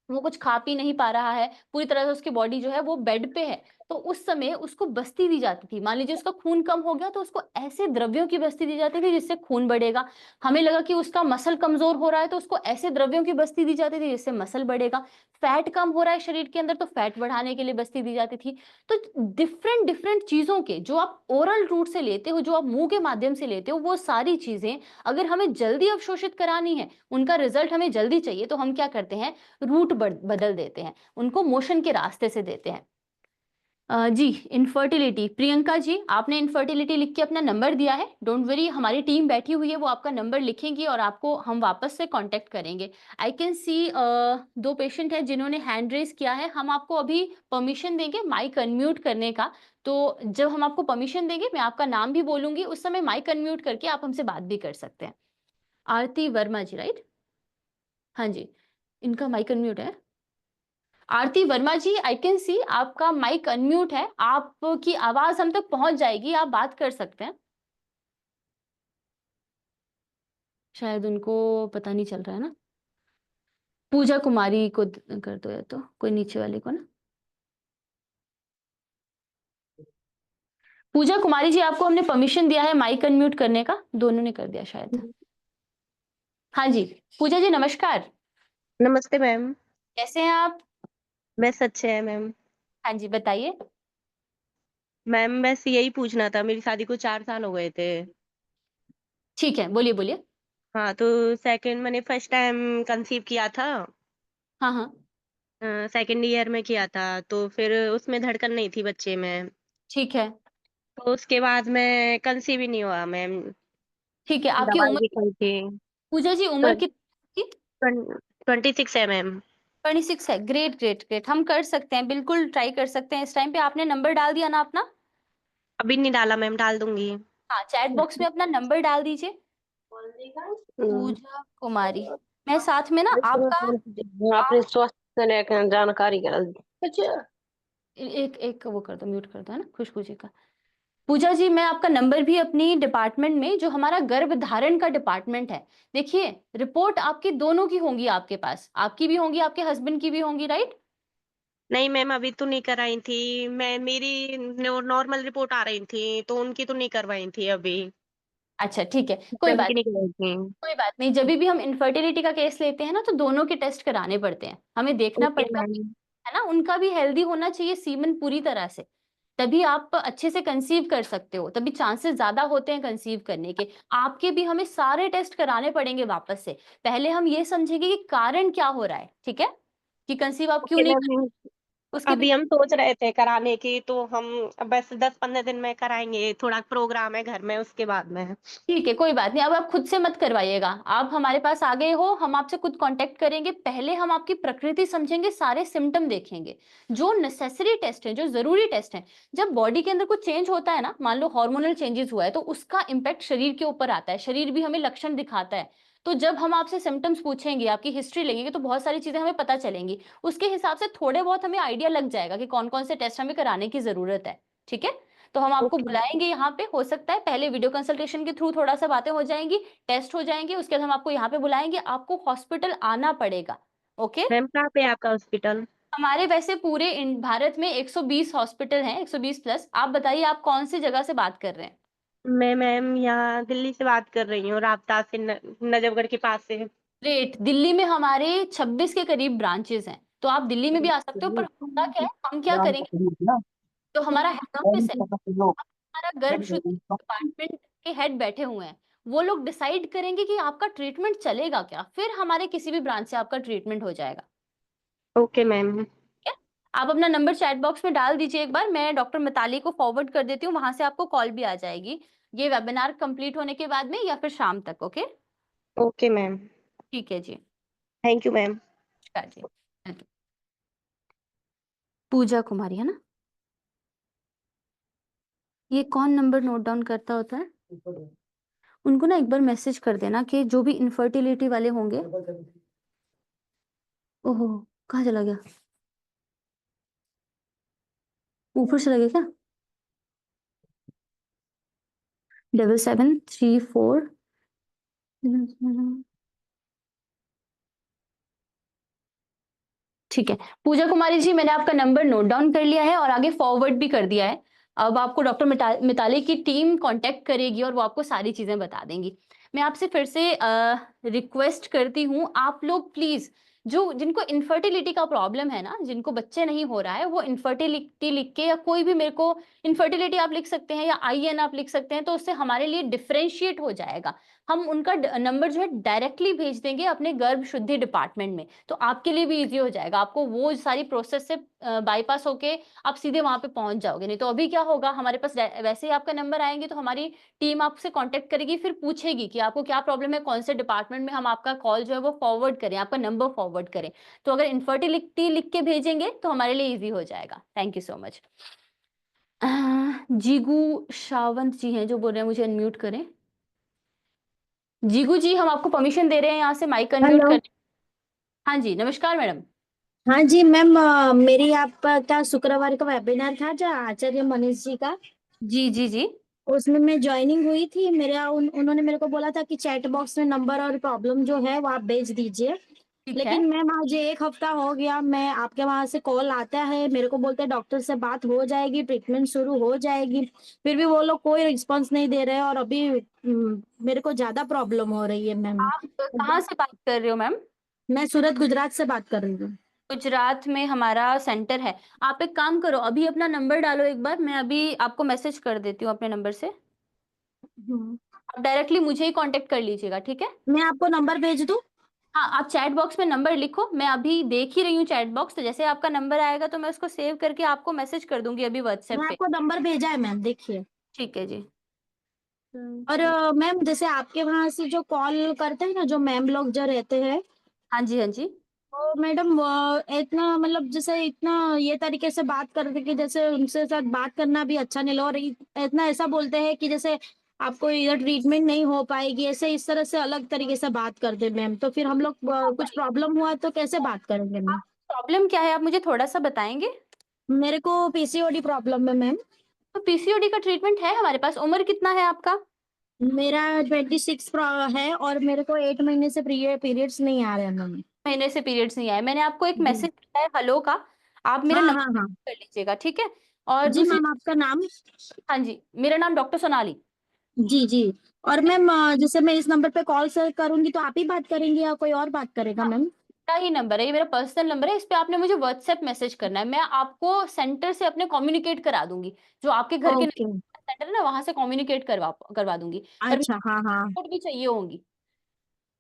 वो कुछ खा पी नहीं पा रहा है, पूरी तरह से उसकी बॉडी जो है वो बेड पे है, तो उस समय उसको बस्ती दी जाती थी। मान लीजिए उसका खून कम हो गया तो उसको ऐसे द्रव्यों की बस्ती दी जाती थी जिससे खून बढ़ेगा। हमें लगा कि उसका मसल कमजोर हो रहा है तो उसको ऐसे द्रव्यों की बस्ती दी जाती थी जिससे मसल बढ़ेगा। फैट कम हो रहा है शरीर के अंदर तो फैट बढ़ाने के लिए बस्ती दी जाती थी। तो डिफरेंट डिफरेंट चीजों के जो आप ओरल रूट से लेते हो, जो आप मुंह के माध्यम से लेते हो, वो सारी चीजें अगर हमें जल्दी अवशोषित करानी है, उनका रिजल्ट हमें जल्दी चाहिए, तो हम क्या करते हैं, रूट बदल देते हैं, उनको मोशन के रास्ते से देते हैं। जी, इनफर्टिलिटी, प्रियंका जी आपने इनफर्टिलिटी लिख के अपना नंबर दिया है, डोंट वरी, हमारी टीम बैठी हुई है, वो आपका नंबर लिखेंगी और आपको हम वापस से कांटेक्ट करेंगे। आई कैन सी दो पेशेंट हैं जिन्होंने हैंड रेज किया है। हम आपको अभी परमिशन देंगे माइक अनम्यूट करने का। तो जब हम आपको परमिशन देंगे, मैं आपका नाम भी बोलूंगी, उस समय माइक अनम्यूट करके आप हमसे बात भी कर सकते हैं। आरती वर्मा जी, राइट? हाँ जी, इनका माइक अनम्यूट है। आरती वर्मा जी, आई कैन सी आपका माइक अनम्यूट है, आपकी आवाज हम तक पहुंच जाएगी, आप बात कर सकते हैं। शायद उनको पता नहीं चल रहा है ना। पूजा कुमारी को कर दो, या तो कोई नीचे वाले को ना। पूजा कुमारी जी, आपको हमने परमिशन दिया है माइक अनम्यूट करने का, दोनों ने कर दिया शायद। हाँ जी, पूजा जी नमस्कार। नमस्ते मैम। कैसे हैं आप? बस अच्छे हैं मैम। हाँ जी, बताइए। मैम बस यही पूछना था, मेरी शादी को 4 साल हो गए थे। ठीक है, बोलिए बोलिए। हाँ, तो सेकंड मैंने फर्स्ट टाइम कंसीव किया था। हाँ हाँ। सेकंड ईयर में किया था, तो फिर उसमें धड़कन नहीं थी बच्चे में। ठीक है। तो उसके बाद मैं कंसीव ही नहीं हुआ मैम। ठीक है, आपकी दवाई उम्र? भी खाई थी। पूजा जी उम्र कितनी? 26 है मैम। 26 है, ग्रेट ग्रेट ग्रेट, हम कर सकते हैं, बिल्कुल ट्राई कर सकते हैं। इस टाइम पे आपने नंबर डाल दिया ना अपना? अभी नहीं डाला मैम, डाल दूंगी। हाँ, चैट बॉक्स में अपना नंबर डाल दीजिए। हम्म। पूजा कुमारी, मैं साथ में ना आपका, अपने आप स्वास्थ्य से लेकर जानकारी कर। अच्छा। एक एक वो कर दो, म्यूट कर दो, है ना, खुशबू जी का। पूजा जी, मैं आपका नंबर भी अपनी डिपार्टमेंट में, जो हमारा गर्भ धारण का डिपार्टमेंट है, देखिए रिपोर्ट आपकी दोनों की होंगी आपके पास, आपकी भी होंगी, आपके हस्बैंड की भी होंगी, राइट? नहीं मैम, अभी तो नहीं कराई थी। मैं मेरी नॉर्मल रिपोर्ट आ रही थी, तो उनकी तो नहीं करवाई थी अभी। अच्छा ठीक है, कोई मैम बात, की नहीं करवाई थी। कोई बात नहीं। जब भी हम इनफर्टिलिटी का केस लेते हैं ना, तो दोनों के टेस्ट कराने पड़ते हैं, हमें देखना ओके पड़ेगा, मैम। है ना, उनका भी हेल्दी होना चाहिए सीमन पूरी तरह से, तभी आप अच्छे से कंसीव कर सकते हो, तभी चांसेस ज्यादा होते हैं कंसीव करने के। आपके भी हमें सारे टेस्ट कराने पड़ेंगे वापस से। पहले हम ये समझेंगे कि कारण क्या हो रहा है, ठीक है, कि कंसीव आप क्यों ओके नहीं कर, मैम। उसके अभी पीछे। हम सोच रहे थे कराने की, तो हम बस 10-15 दिन में कराएंगे। थोड़ा प्रोग्राम है घर में, उसके बाद में। ठीक है, कोई बात नहीं, अब आप खुद से मत करवाइएगा, आप हमारे पास आ गए हो, हम आपसे खुद कांटेक्ट करेंगे। पहले हम आपकी प्रकृति समझेंगे, सारे सिम्टम देखेंगे, जो नेसेसरी टेस्ट है, जो जरूरी टेस्ट है। जब बॉडी के अंदर कुछ चेंज होता है ना, मान लो हार्मोनल चेंजेस हुआ है, तो उसका इम्पैक्ट शरीर के ऊपर आता है, शरीर भी हमें लक्षण दिखाता है। तो जब हम आपसे सिम्टम्स पूछेंगे, आपकी हिस्ट्री लेंगे, तो बहुत सारी चीजें हमें पता चलेंगी, उसके हिसाब से थोड़े बहुत हमें आइडिया लग जाएगा कि कौन कौन से टेस्ट हमें कराने की जरूरत है। ठीक है, तो हम आपको ओके बुलाएंगे यहाँ पे, हो सकता है पहले वीडियो कंसल्टेशन के थ्रू थोड़ा सा बातें हो जाएंगी, टेस्ट हो जाएंगे, उसके बाद हम आपको यहाँ पे बुलाएंगे, आपको हॉस्पिटल आना पड़ेगा। ओके? मैम, कहाँ पे है आपका हॉस्पिटल? हमारे वैसे पूरे भारत में 120 हॉस्पिटल हैं, 120 प्लस। आप बताइए आप कौन सी जगह से बात कर रहे हैं? मैं मैम यहाँ दिल्ली से बात कर रही हूँ, राबता से, नजफगढ़ के पास से। ग्रेट, दिल्ली में हमारे 26 के करीब ब्रांचेस हैं, तो आप दिल्ली में भी आ सकते हो। पर होता क्या है, हम क्या करेंगे, जो हमारा हेड ऑफिस है, हमारा गर्भ शुद्धि डिपार्टमेंट के हेड बैठे हुए हैं, वो लोग डिसाइड करेंगे कि आपका ट्रीटमेंट चलेगा क्या, फिर हमारे किसी भी ब्रांच से आपका ट्रीटमेंट हो जाएगा। Okay ma'am. ठीक है, आप अपना नंबर चैट बॉक्स में डाल दीजिए एक बार, मैं डॉक्टर मिताली को फॉरवर्ड कर देती हूँ, वहां से आपको कॉल भी आ जाएगी, ये वेबिनार कंप्लीट होने के बाद में या फिर शाम तक। ओके? Okay ma'am. ठीक है जी। Thank you ma'am. नमस्कार जी। वेलकम। पूजा कुमारी है ना? ये कौन नंबर नोट डाउन करता होता है? उनको ना एक बार मैसेज कर देना कि जो भी इनफर्टिलिटी वाले होंगे। ओहो, कहाँ चला गया? ऊपर चला गया क्या? 7734। ठीक है। पूजा कुमारी जी, मैंने आपका नंबर नोट डाउन कर लिया है और आगे फॉरवर्ड भी कर दिया है। अब आपको डॉक्टर मिताली की टीम कांटेक्ट करेगी और वो आपको सारी चीज़ें बता देंगी। मैं आपसे फिर से रिक्वेस्ट करती हूँ, आप लोग प्लीज़ जो जिनको इनफर्टिलिटी का प्रॉब्लम है ना, जिनको बच्चे नहीं हो रहा है, वो इनफर्टिलिटी लिख के या कोई भी मेरे को इनफर्टिलिटी आप लिख सकते हैं या आईएन आप लिख सकते हैं, तो उससे हमारे लिए डिफरेंशिएट हो जाएगा। हम उनका नंबर जो है डायरेक्टली भेज देंगे अपने गर्भ शुद्धि डिपार्टमेंट में। तो आपके लिए भी ईज़ी हो जाएगा। आपको वो सारी प्रोसेस से बाईपास होके आप सीधे वहाँ पे पहुँच जाओगे। नहीं तो अभी क्या होगा, हमारे पास वैसे ही आपका नंबर आएँगे तो हमारी टीम आपसे कॉन्टैक्ट करेगी, फिर पूछेगी कि आपको क्या प्रॉब्लम है, कौन से डिपार्टमेंट में हम आपका कॉल जो है वो फॉरवर्ड करें, आपका नंबर फॉरवर्ड करें। तो अगर इनफर्टिलिटी लिख के भेजेंगे तो हमारे लिए ईज़ी हो जाएगा। Thank you so much. Jigu Sawant ji हैं जो बोल रहे हैं मुझे अनम्यूट करें। जीगू जी, हम आपको परमिशन दे रहे हैं यहाँ से माइक अनम्यूट हेलो। करने। हाँ जी, नमस्कार मैडम। हाँ जी मैम, मेरी आपका शुक्रवार का वेबिनार था जो आचार्य मनीष जी का, जी, जी, जी। उसमें मैं ज्वाइनिंग हुई थी। उन्होंने मेरे को बोला था कि चैट बॉक्स में नंबर और प्रॉब्लम जो है वो आप भेज दीजिए। ठीक है। लेकिन मैम आज 1 हफ्ता हो गया, मैं आपके वहां से कॉल आता है, मेरे को बोलते हैं डॉक्टर से बात हो जाएगी, ट्रीटमेंट शुरू हो जाएगी, फिर भी वो लोग कोई रिस्पॉन्स नहीं दे रहे हैं और अभी मेरे को ज्यादा प्रॉब्लम हो रही है मैम। आप कहाँ से बात कर रहे हो मैम? मैं सूरत गुजरात से बात कर रही हूँ। गुजरात में हमारा सेंटर है। आप एक काम करो, अभी अपना नंबर डालो एक बार, मैं अभी आपको मैसेज कर देती हूँ अपने नंबर से। हम्म। आप डायरेक्टली मुझे ही कॉन्टैक्ट कर लीजिएगा, ठीक है? मैं आपको नंबर भेज दूँ? हाँ, आप चैट बॉक्स में नंबर लिखो, मैं अभी देख ही रही हूँ चैट बॉक्स, तो जैसे आपका नंबर आएगा तो मैं उसको सेव करके आपको मैसेज कर दूँगी अभी व्हाट्सएप मैं पे। आपको नंबर भेजा है मैम, देखिए। ठीक है जी। और मैम, जैसे आपके वहां से जो कॉल करते हैं ना, जो मैम लोग जो रहते हैं, हाँ जी, हाँ जी। तो मैडम इतना मतलब जैसे इतना ये तरीके से बात करते कि जैसे उनसे साथ बात करना भी अच्छा नहीं लगा, और इतना ऐसा बोलते हैं कि जैसे आपको इधर ट्रीटमेंट नहीं हो पाएगी, ऐसे इस तरह से अलग तरीके से बात करते मैम। तो फिर हम लोग कुछ प्रॉब्लम हुआ तो कैसे बात करेंगे मैम? प्रॉब्लम क्या है आप मुझे थोड़ा-सा बताएँगे? मेरे को पीसीओडी प्रॉब्लम है मैम। तो पीसीओडी का ट्रीटमेंट है हमारे पास। उम्र कितना है आपका? मेरा 26 है और मेरे को 8 महीने से पीरियड्स नहीं आ रहे हैं मैम। महीने से पीरियड्स नहीं आए। मैंने आपको एक जी। मैसेज किया है हेलो का, आप मेरा हाँ नंबर हाँ हाँ। कर लीजिएगा, ठीक है? और जी दूसरी, मैम, आपका नाम? हाँ जी, मेरा नाम डॉक्टर सोनाली। जी जी। और मैम, जैसे मैं इस नंबर पे कॉल से करूंगी तो आप ही बात करेंगी या कोई और बात करेगा हाँ, मैम? मेरा ही नंबर है, ये मेरा पर्सनल नंबर है, इस पे आपने मुझे व्हाट्सएप मैसेज करना है। मैं आपको सेंटर से अपने कम्युनिकेट करा दूँगी। जो आपके घर के ओके। नज़दीक सेंटर है ना, वहाँ से कम्युनिकेट करवा दूँगी। पर अच्छा, हाँ हाँ। रिपोर्ट भी चाहिए होंगी।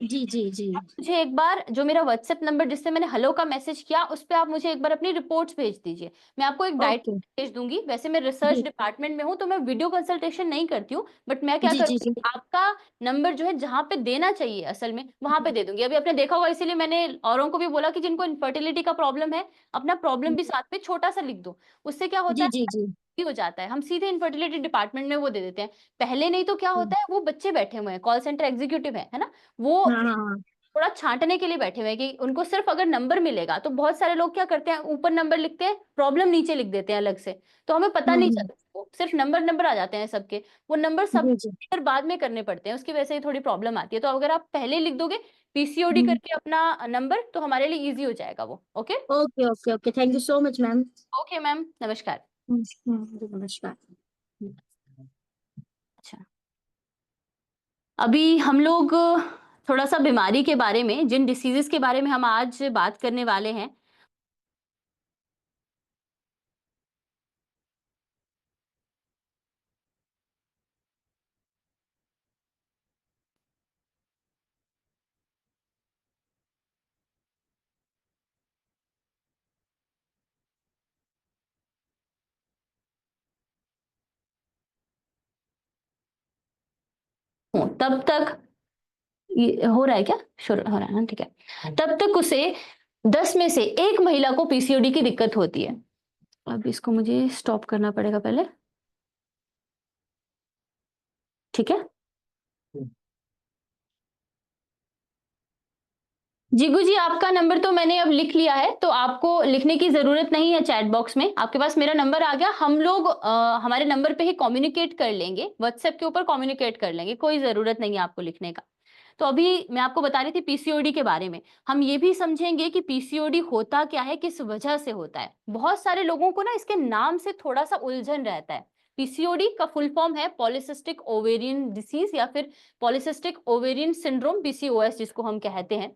जी जी जी। आप मुझे एक बार जो मेरा व्हाट्सएप नंबर जिससे मैंने हेलो का मैसेज किया, उस पे आप मुझे एक बार अपनी रिपोर्ट्स भेज दीजिए। मैं आपको एक डायरी ओके। भेज दूँगी। वैसे मैं रिसर्च जी डिपार्टमेंट में हूँ, तो मैं वीडियो कंसल्टेशन नहीं करती हूँ, बट मैं क्या जी जी करूँगी, जी। आपका नंबर जो है जहाँ पे देना चाहिए असल में, वहाँ पे दे दूँगी। अभी आपने देखा होगा, इसीलिए मैंने औरों को भी बोला कि जिनको इनफर्टिलिटी का प्रॉब्लम है, अपना प्रॉब्लम भी साथ में छोटा-सा लिख दो। उससे क्या होता जी है, जी जी। ही हो जाता है। हम सीधे इनफर्टिलिटी डिपार्टमेंट में वो दे देते हैं। पहले नहीं तो क्या होता है, वो बच्चे बैठे हुए हैं, कॉल सेंटर एग्जीक्यूटिव है ना? वो हाँ हाँ हाँ। थोड़ा छाँटने के लिए बैठे हुए हैं कि उनको सिर्फ अगर नंबर मिलेगा, तो बहुत सारे लोग क्या करते हैं, ऊपर नंबर लिखते हैं, प्रॉब्लम नीचे लिख देते हैं अलग से। तो हमें पता नहीं हम्म। चलता, वो सिर्फ नंबर आ जाते हैं सबके। वो नंबर सब जी जी। फिर बाद में करने पड़ते हैं, उसकी वजह से थोड़ी प्रॉब्लम आती है। तो अगर आप पहले लिख दोगे पीसीओडी हम्म। करके अपना नंबर, तो हमारे लिए ईज़ी हो जाएगा वो। Okay? Okay okay okay, thank you so much ma'am. Okay ma'am, नमस्कार। नमस्कार। अच्छा। अभी हम लोग थोड़ा-सा बीमारी के बारे में, जिन डिसीज़ेज़ के बारे में हम आज बात करने वाले हैं। तब तक ये हो रहा है क्या? शुरू हो रहा है ना, ठीक है। तब तक उसे 10 में से 1 महिला को पीसीओडी की दिक्कत होती है। अब इसको मुझे स्टॉप करना पड़ेगा पहले, ठीक है। जीगू जी, आपका नंबर तो मैंने अब लिख लिया है, तो आपको लिखने की जरूरत नहीं है चैट बॉक्स में। आपके पास मेरा नंबर आ गया, हम लोग हमारे नंबर पे ही कम्युनिकेट कर लेंगे, व्हाट्सएप के ऊपर कम्युनिकेट कर लेंगे, कोई जरूरत नहीं है आपको लिखने का। तो अभी मैं आपको बता रही थी पीसीओडी के बारे में। हम ये भी समझेंगे कि पीसीओडी होता क्या है, किस वजह से होता है। बहुत सारे लोगों को ना इसके नाम से थोड़ा सा उलझन रहता है। पीसीओडी का फुल फॉर्म है पॉलिसिस्टिक ओवेरियन डिसीज या फिर पॉलिसिस्टिक ओवेरियन सिंड्रोम, पीसीओएस जिसको हम कहते हैं।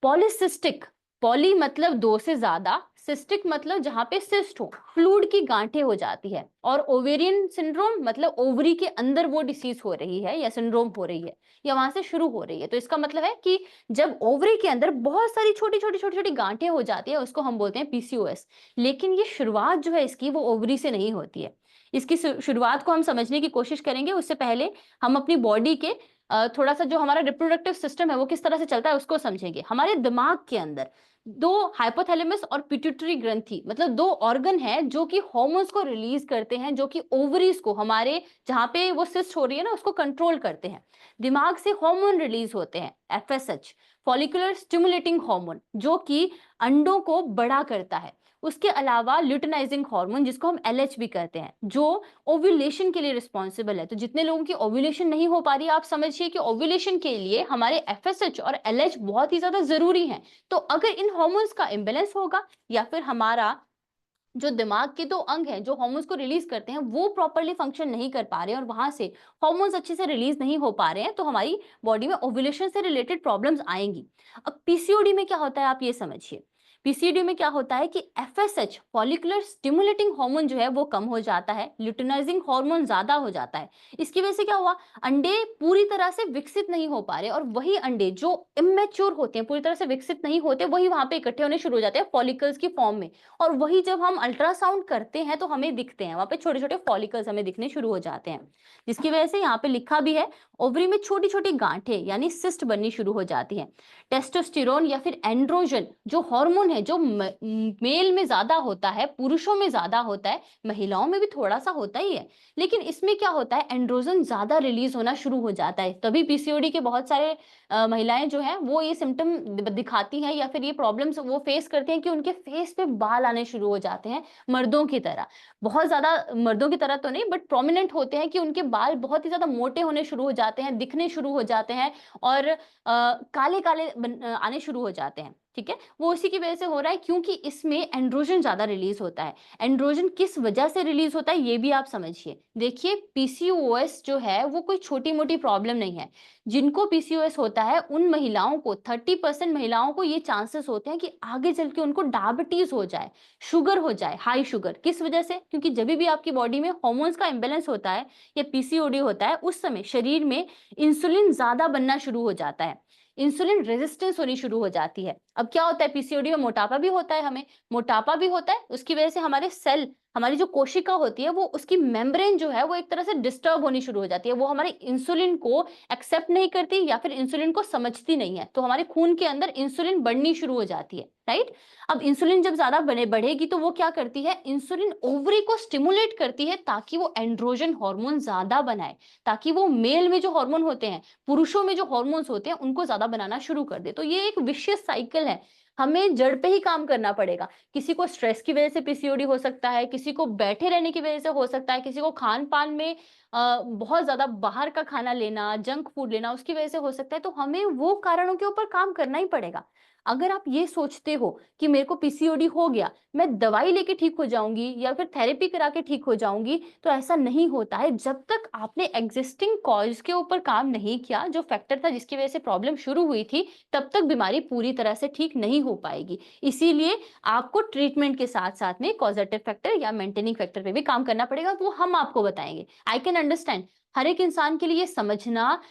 पॉलिसिस्टिक, पॉली मतलब 2 से ज्यादा, सिस्टिक मतलब जहां पे सिस्ट हो, फ्लूइड की गांठें हो जाती है, और ओवेरियन सिंड्रोम मतलब ओवरी के अंदर वो डिसीज हो रही है या सिंड्रोम हो रही है या वहां से शुरू हो रही है। तो इसका मतलब है कि जब ओवरी के अंदर बहुत सारी छोटी छोटी छोटी छोटी गांठें हो जाती है, उसको हम बोलते हैं पीसीओएस। लेकिन ये शुरुआत जो है इसकी, वो ओवरी से नहीं होती है। इसकी शुरुआत को हम समझने की कोशिश करेंगे। उससे पहले हम अपनी बॉडी के थोड़ा सा जो हमारा रिप्रोडक्टिव सिस्टम है वो किस तरह से चलता है उसको समझेंगे। हमारे दिमाग के अंदर 2 हाइपोथैलेमस और पिट्यूटरी ग्रंथि मतलब 2 ऑर्गन हैं जो कि हार्मोन्स को रिलीज करते हैं, जो कि ओवरीज को, हमारे जहां पे वो सिस्ट हो रही है ना, उसको कंट्रोल करते हैं। दिमाग से हार्मोन रिलीज होते हैं, एफएसएच, फॉलिकुलर स्टिमुलेटिंग हार्मोन, जो कि अंडों को बड़ा करता है। उसके अलावा ल्यूटिनाइजिंग हार्मोन, जिसको हम एलएच भी कहते हैं, जो ओव्यूलेशन के लिए रिस्पॉन्सिबल है। तो जितने लोगों की ओव्यूलेशन नहीं हो पा रही है, आप समझिए कि ओव्यूलेशन के लिए हमारे एफएसएच और एलएच बहुत ही ज्यादा जरूरी है। तो अगर इन हार्मोन्स का इंबैलेंस होगा, या फिर हमारा जो दिमाग के 2 अंग हैं जो हार्मोन्स को रिलीज करते हैं वो प्रॉपरली फंक्शन नहीं कर पा रहे हैं और वहां से हार्मोन्स अच्छे से रिलीज नहीं हो पा रहे हैं, तो हमारी बॉडी में ओव्यूलेशन से रिलेटेड प्रॉब्लम्स आएंगी। अब पीसीओडी में क्या होता है आप ये समझिए। पीसीओडी में क्या होता है कि एफएसएच, फॉलिकुलर स्टिमुलेटिंग हार्मोन जो है वो कम हो जाता है, ल्यूटिनाइजिंग हार्मोन ज्यादा हो जाता है। इसकी वजह से क्या हुआ, अंडे पूरी तरह से विकसित नहीं हो पा रहे, और वही अंडे जो इमेच्योर होते हैं, पूरी तरह से विकसित नहीं होते, वही वहां पे इकट्ठे होने शुरू हो जाते हैं फॉलिकल्स की फॉर्म में। और वही जब हम अल्ट्रासाउंड करते हैं तो हमें दिखते हैं, वहां पे छोटे छोटे फॉलिकल्स हमें दिखने शुरू हो जाते हैं, जिसकी वजह से यहाँ पे लिखा भी है ओवरी में छोटी छोटी गांठें यानी सिस्ट बननी शुरू हो जाती हैं। टेस्टोस्टेरोन या फिर एंड्रोजन जो हार्मोन है, जो मेल में ज्यादा होता है, पुरुषों में ज्यादा होता है, महिलाओं में भी थोड़ा सा होता ही है, लेकिन इसमें क्या होता है, एंड्रोजन ज्यादा रिलीज होना शुरू हो जाता है। तभी पीसीओडी के बहुत सारे महिलाएं जो हैं वो ये सिम्टम दिखाती हैं या फिर ये प्रॉब्लम्स वो फेस करती हैं कि उनके फेस पे बाल आने शुरू हो जाते हैं मर्दों की तरह। बहुत ज्यादा मर्दों की तरह तो नहीं, बट प्रोमिनेंट होते हैं कि उनके बाल बहुत ही ज्यादा मोटे होने शुरू हो जाते हैं, दिखने शुरू हो जाते हैं, और काले काले आने शुरू हो जाते हैं। ठीक है, वो उसी की वजह से हो रहा है क्योंकि इसमें एंड्रोजन ज्यादा रिलीज होता है। एंड्रोजन किस वजह से रिलीज होता है ये भी आप समझिए। देखिए, पीसीओएस जो है वो कोई छोटी मोटी प्रॉब्लम नहीं है। जिनको पीसीओएस होता है उन महिलाओं को 30% महिलाओं को ये चांसेस होते हैं कि आगे चल के उनको डायबिटीज हो जाए, शुगर हो जाए, हाई शुगर। किस वजह से? क्योंकि जब भी आपकी बॉडी में हार्मोन्स का इंबैलेंस होता है या पीसीओडी होता है, उस समय शरीर में इंसुलिन ज्यादा बनना शुरू हो जाता है, इंसुलिन रेजिस्टेंस होनी शुरू हो जाती है। अब क्या होता है, पीसीओडी में मोटापा भी होता है, हमें मोटापा भी होता है, उसकी वजह से हमारे सेल, हमारी जो कोशिका होती है वो, उसकी मेम्ब्रेन जो है वो एक तरह से डिस्टर्ब होनी शुरू हो जाती है, वो हमारे इंसुलिन को एक्सेप्ट नहीं करती या फिर इंसुलिन को समझती नहीं है, तो हमारे खून के अंदर इंसुलिन बढ़नी शुरू हो जाती है, राइट। अब इंसुलिन जब ज्यादा बढ़ेगी तो वो क्या करती है, इंसुलिन ओवरी को स्टिमुलेट करती है ताकि वो एंड्रोजन हार्मोन ज्यादा बनाए, ताकि वो मेल में जो हार्मोन होते हैं, पुरुषों में जो हार्मोन्स होते हैं उनको ज्यादा बनाना शुरू कर दे। तो ये एक विशियस साइकिल है, हमें जड़ पे ही काम करना पड़ेगा। किसी को स्ट्रेस की वजह से पीसीओडी हो सकता है, किसी को बैठे रहने की वजह से हो सकता है, किसी को खान पान में बहुत ज्यादा बाहर का खाना लेना, जंक फूड लेना, उसकी वजह से हो सकता है। तो हमें वो कारणों के ऊपर काम करना ही पड़ेगा। अगर आप ये सोचते हो कि मेरे को पीसीओडी हो गया, मैं दवाई लेके ठीक हो जाऊंगी या फिर थेरेपी करा के ठीक हो जाऊंगी, तो ऐसा नहीं होता है। जब तक आपने एग्जिस्टिंग कॉज के ऊपर काम नहीं किया, जो फैक्टर था जिसकी वजह से प्रॉब्लम शुरू हुई थी, तब तक बीमारी पूरी तरह से ठीक नहीं हो पाएगी। इसीलिए आपको ट्रीटमेंट के साथ साथ में कॉजेटिव फैक्टर या मेंटेनिंग फैक्टर पे भी काम करना पड़ेगा, वो हम आपको बताएंगे। आई कैन अंडरस्टैंड, हर एक इंसान के लिए समझना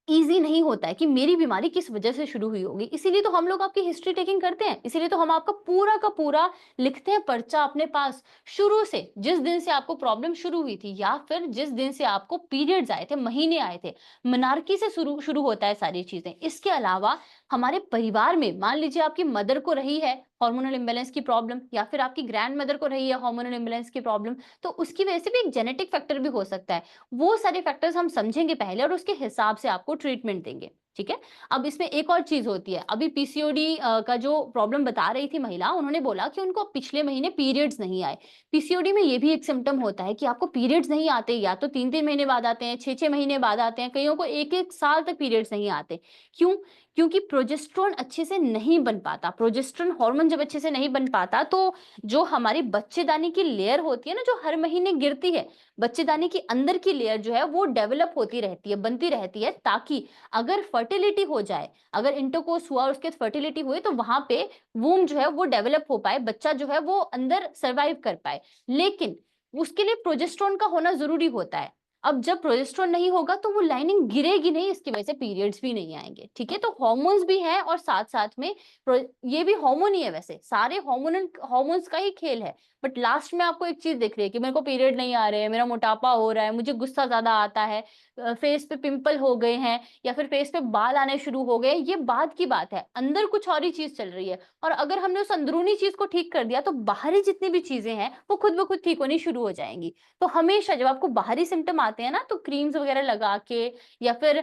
ईज़ी नहीं होता है कि मेरी बीमारी किस वजह से शुरू हुई होगी। इसीलिए तो हम लोग आपकी हिस्ट्री टेकिंग करते हैं, इसीलिए तो हम आपका पूरा का पूरा लिखते हैं पर्चा अपने पास, शुरू से, जिस दिन से आपको प्रॉब्लम शुरू हुई थी या फिर जिस दिन से आपको पीरियड्स आए थे, महीने आए थे, मेनार्की से शुरू शुरू होता है सारी चीज़ें। इसके अलावा हमारे परिवार में मान लीजिए आपकी मदर को रही है हार्मोनल इम्बैलेंस की प्रॉब्लम, या फिर आपकी ग्रैंडमदर को रही है हार्मोनल इम्बैलेंस की प्रॉब्लम, तो उसकी वजह से भी एक जेनेटिक फैक्टर भी हो सकता है। वो सारे फैक्टर्स हम समझेंगे पहले और उसके हिसाब से आपको ट्रीटमेंट देंगे, ठीक है? अब इसमें एक और चीज़ होती है, अभी पीसीओडी का जो प्रॉब्लम बता रही थी महिला, उन्होंने बोला कि उनको पिछले महीने पीरियड्स नहीं आए। पीसीओडी में ये भी एक सिम्पटम होता है कि आपको पीरियड्स नहीं आते, या तो 3-3 महीने बाद आते हैं, 6-6 महीने बाद आते हैं, कईयों को 1-1 साल तक पीरियड्स नहीं आते। क्यों? क्योंकि प्रोजेस्टेरोन अच्छे से नहीं बन पाता। प्रोजेस्टेरोन हार्मोन जब अच्छे से नहीं बन पाता, तो जो हमारी बच्चेदानी की लेयर होती है ना, जो हर महीने गिरती है, बच्चेदानी की अंदर की लेयर जो है वो डेवलप होती रहती है, बनती रहती है, ताकि अगर फर्टिलिटी हो जाए, अगर इंटरकोर्स हुआ और उसके बाद फर्टिलिटी हुई, तो वहां पे वूम जो है वो डेवलप हो पाए, बच्चा जो है वो अंदर सर्वाइव कर पाए। लेकिन उसके लिए प्रोजेस्टेरोन का होना जरूरी होता है। अब जब प्रोजेस्टेरोन नहीं होगा तो वो लाइनिंग गिरेगी नहीं, इसकी वजह से पीरियड्स भी नहीं आएंगे, ठीक है? तो हॉर्मोन्स भी हैं और साथ साथ में ये भी हार्मोन ही है, वैसे सारे हॉर्मोन्स का ही खेल है। बट लास्ट में आपको एक चीज दिख रही है कि मेरे को पीरियड नहीं आ रहे हैं, मेरा मोटापा हो रहा है, मुझे गुस्सा ज्यादा आता है, फेस पे पिंपल हो गए हैं, या फिर फेस पे बाल आने शुरू हो गए, ये बाद की बात है, अंदर कुछ और ही चीज चल रही है। और अगर हमने उस अंदरूनी चीज को ठीक कर दिया तो बाहरी जितनी भी चीजें हैं वो खुद ब खुद ठीक होनी शुरू हो जाएंगी। तो हमेशा जब आपको बाहरी सिम्टम आते हैं ना, तो क्रीम्स वगैरह लगा के या फिर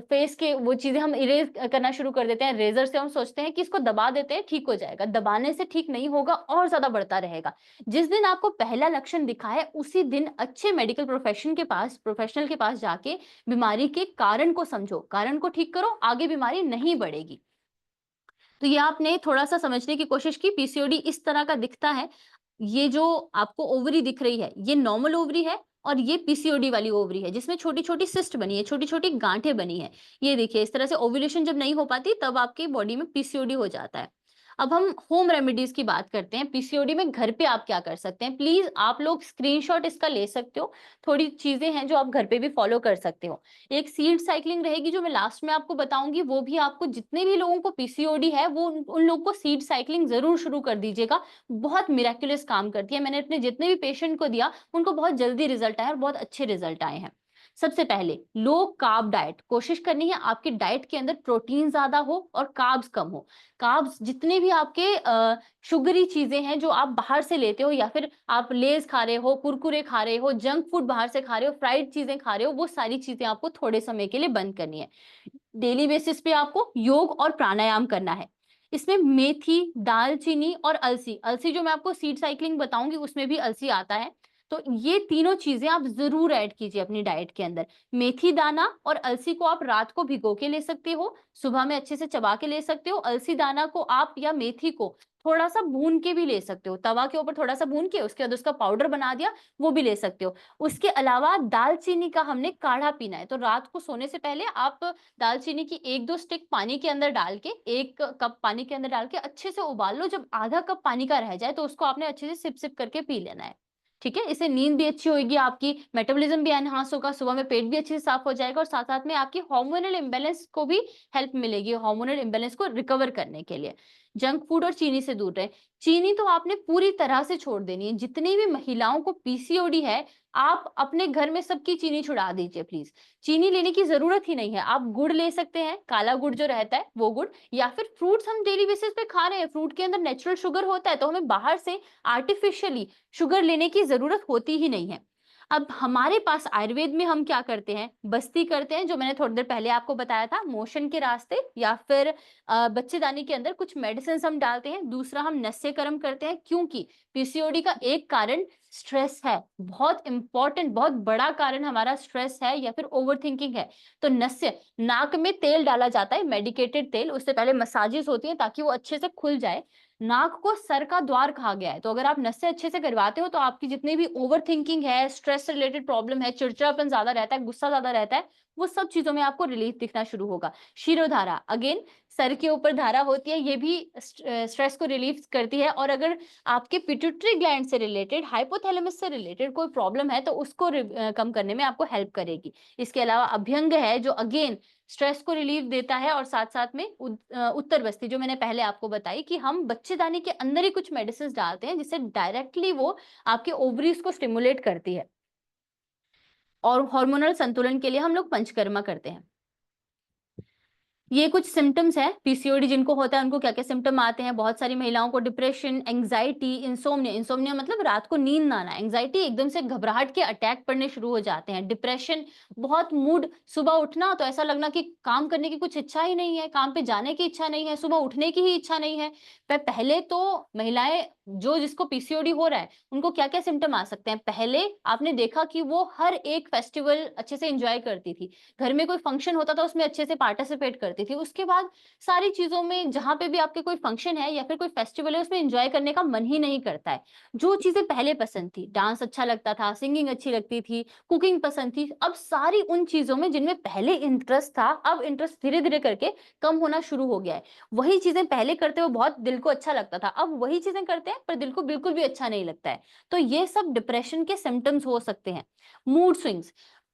फेस के वो चीजें हम इरेज करना शुरू कर देते हैं रेजर से, हम सोचते हैं कि इसको दबा देते हैं ठीक हो जाएगा। दबाने से ठीक नहीं होगा, और ज्यादा बढ़ता रहेगा। जिस दिन आपको पहला लक्षण दिखा है, उसी दिन अच्छे मेडिकल प्रोफेशनल के पास जाके बीमारी के कारण को समझो, कारण को ठीक करो, आगे बीमारी नहीं बढ़ेगी। तो ये आपने थोड़ा सा समझने की कोशिश की, पीसीओडी इस तरह का दिखता है। ये जो आपको ओवरी दिख रही है, ये नॉर्मल ओवरी है, और ये पीसीओडी वाली ओवरी है जिसमें छोटी छोटी सिस्ट बनी है, छोटी छोटी गांठें बनी है। ये देखिए, इस तरह से ओव्यूलेशन जब नहीं हो पाती तब आपकी बॉडी में पीसीओडी हो जाता है। अब हम होम रेमेडीज की बात करते हैं। पीसीओडी में घर पे आप क्या कर सकते हैं, प्लीज आप लोग स्क्रीनशॉट इसका ले सकते हो। थोड़ी चीजें हैं जो आप घर पे भी फॉलो कर सकते हो। एक सीड साइक्लिंग रहेगी जो मैं लास्ट में आपको बताऊंगी, वो भी आपको, जितने भी लोगों को पीसीओडी है वो उन लोगों को सीड साइक्लिंग जरूर शुरू कर दीजिएगा। बहुत मिराक्युलस काम करती है, मैंने अपने जितने भी पेशेंट को दिया उनको बहुत जल्दी रिजल्ट आए और बहुत अच्छे रिजल्ट आए हैं। सबसे पहले लो कार्ब डाइट कोशिश करनी है, आपकी डाइट के अंदर प्रोटीन ज्यादा हो और कार्ब्स कम हो। कार्ब्स जितने भी आपके शुगरी चीजें हैं जो आप बाहर से लेते हो, या फिर आप लेज खा रहे हो, कुरकुरे खा रहे हो, जंक फूड बाहर से खा रहे हो, फ्राइड चीजें खा रहे हो, वो सारी चीजें आपको थोड़े समय के लिए बंद करनी है। डेली बेसिस पे आपको योग और प्राणायाम करना है। इसमें मेथी, दालचीनी और अलसी, अलसी जो मैं आपको सीड साइक्लिंग बताऊंगी उसमें भी अलसी आता है, तो ये तीनों चीजें आप जरूर ऐड कीजिए अपनी डाइट के अंदर। मेथी दाना और अलसी को आप रात को भिगो के ले सकते हो, सुबह में अच्छे से चबा के ले सकते हो। अलसी दाना को आप, या मेथी को थोड़ा सा भून के भी ले सकते हो, तवा के ऊपर थोड़ा सा भून के उसके बाद उसका पाउडर बना दिया, वो भी ले सकते हो। उसके अलावा दालचीनी का हमने काढ़ा पीना है, तो रात को सोने से पहले आप दालचीनी की 1-2 स्टिक पानी के अंदर डाल के, 1 कप पानी के अंदर डाल के अच्छे से उबाल लो। जब आधा कप पानी का रह जाए तो उसको आपने अच्छे से सिप सिप करके पी लेना है, ठीक है? इससे नींद भी अच्छी होगी, आपकी मेटाबॉलिज्म भी एनहांस होगा, सुबह में पेट भी अच्छे से साफ हो जाएगा, और साथ साथ में आपकी हार्मोनल इम्बैलेंस को भी हेल्प मिलेगी, हार्मोनल इम्बैलेंस को रिकवर करने के लिए। जंक फूड और चीनी से दूर रहे। चीनी तो आपने पूरी तरह से छोड़ देनी है। जितनी भी महिलाओं को पीसीओडी है, आप अपने घर में सबकी चीनी छुड़ा दीजिए प्लीज। चीनी लेने की जरूरत ही नहीं है। आप गुड़ ले सकते हैं, काला गुड़ जो रहता है वो गुड़, या फिर फ्रूट्स हम डेली बेसिस पे खा रहे हैं, फ्रूट के अंदर नेचुरल शुगर होता है, तो हमें बाहर से आर्टिफिशियली शुगर लेने की जरूरत होती ही नहीं है। अब हमारे पास आयुर्वेद में हम क्या करते हैं, बस्ती करते हैं, जो मैंने थोड़ी देर पहले आपको बताया था, मोशन के रास्ते, या फिर बच्चेदानी के अंदर कुछ मेडिसिन हम डालते हैं। दूसरा, हम नस्य कर्म करते हैं, क्योंकि पीसीओडी का एक कारण स्ट्रेस है, बहुत इंपॉर्टेंट, बहुत बड़ा कारण हमारा स्ट्रेस है या फिर ओवरथिंकिंग है। तो नस्य, नाक में तेल डाला जाता है, मेडिकेटेड तेल, उससे पहले मसाजेस होती हैं ताकि वो अच्छे से खुल जाए। नाक को सर का द्वार कहा गया है, तो अगर आप नस से अच्छे से करवाते हो तो आपकी जितनी भी ओवर थिंकिंग है, स्ट्रेस से रिलेटेड प्रॉब्लम है, चिड़चिड़ापन ज्यादा रहता है, गुस्सा ज्यादा रहता है, वो सब चीजों में आपको रिलीफ दिखना शुरू होगा। शिरोधारा, अगेन सर के ऊपर धारा होती है, ये भी स्ट्रेस को रिलीफ करती है। और अगर आपके पिट्यूटरी ग्लैंड से रिलेटेड, हाइपोथैलेमस से रिलेटेड कोई प्रॉब्लम है तो उसको कम करने में आपको हेल्प करेगी। इसके अलावा अभ्यंग है, जो अगेन स्ट्रेस को रिलीफ देता है और साथ साथ में उत्तर बस्ती जो मैंने पहले आपको बताई कि हम बच्चेदानी के अंदर ही कुछ मेडिसिन डालते हैं जिससे डायरेक्टली वो आपके ओवरीज को स्टिमुलेट करती है। और हार्मोनल संतुलन के लिए हम लोग पंचकर्मा करते हैं। ये कुछ सिम्टम्स हैं पीसीओडी जिनको होता है उनको क्या क्या सिम्टम आते हैं। बहुत सारी महिलाओं को डिप्रेशन, एंग्जाइटी, इंसोम्निया, इंसोम्निया मतलब रात को नींद ना आना, एंग्जाइटी एकदम से घबराहट के अटैक पड़ने शुरू हो जाते हैं, डिप्रेशन, बहुत मूड, सुबह उठना तो ऐसा लगना कि काम करने की कुछ इच्छा ही नहीं है, काम पे जाने की इच्छा नहीं है, सुबह उठने की ही इच्छा नहीं है। पहले तो महिलाएं जो जिसको पीसीओडी हो रहा है उनको क्या क्या सिम्टम आ सकते हैं। पहले आपने देखा कि वो हर एक फेस्टिवल अच्छे से एंजॉय करती थी, घर में कोई फंक्शन होता था उसमें अच्छे से पार्टिसिपेट करती थी। उसके बाद सारी चीजों में जहां पे भी आपके कोई फंक्शन है या फिर कोई फेस्टिवल है उसमें एंजॉय करने का मन ही नहीं करता है। जो चीजें पहले पसंद थी, डांस अच्छा लगता था, सिंगिंग अच्छी लगती थी, कुकिंग पसंद थी, अब सारी उन चीजों में जिनमें पहले इंटरेस्ट था अब इंटरेस्ट धीरे धीरे करके कम होना शुरू हो गया है। वही चीजें पहले करते हुए बहुत दिल को अच्छा लगता था, अब वही चीजें करते हैं पर दिल को बिल्कुल भी अच्छा नहीं लगता है। तो ये सब डिप्रेशन के सिम्टम्स हो सकते हैं। मूड स्विंग्स,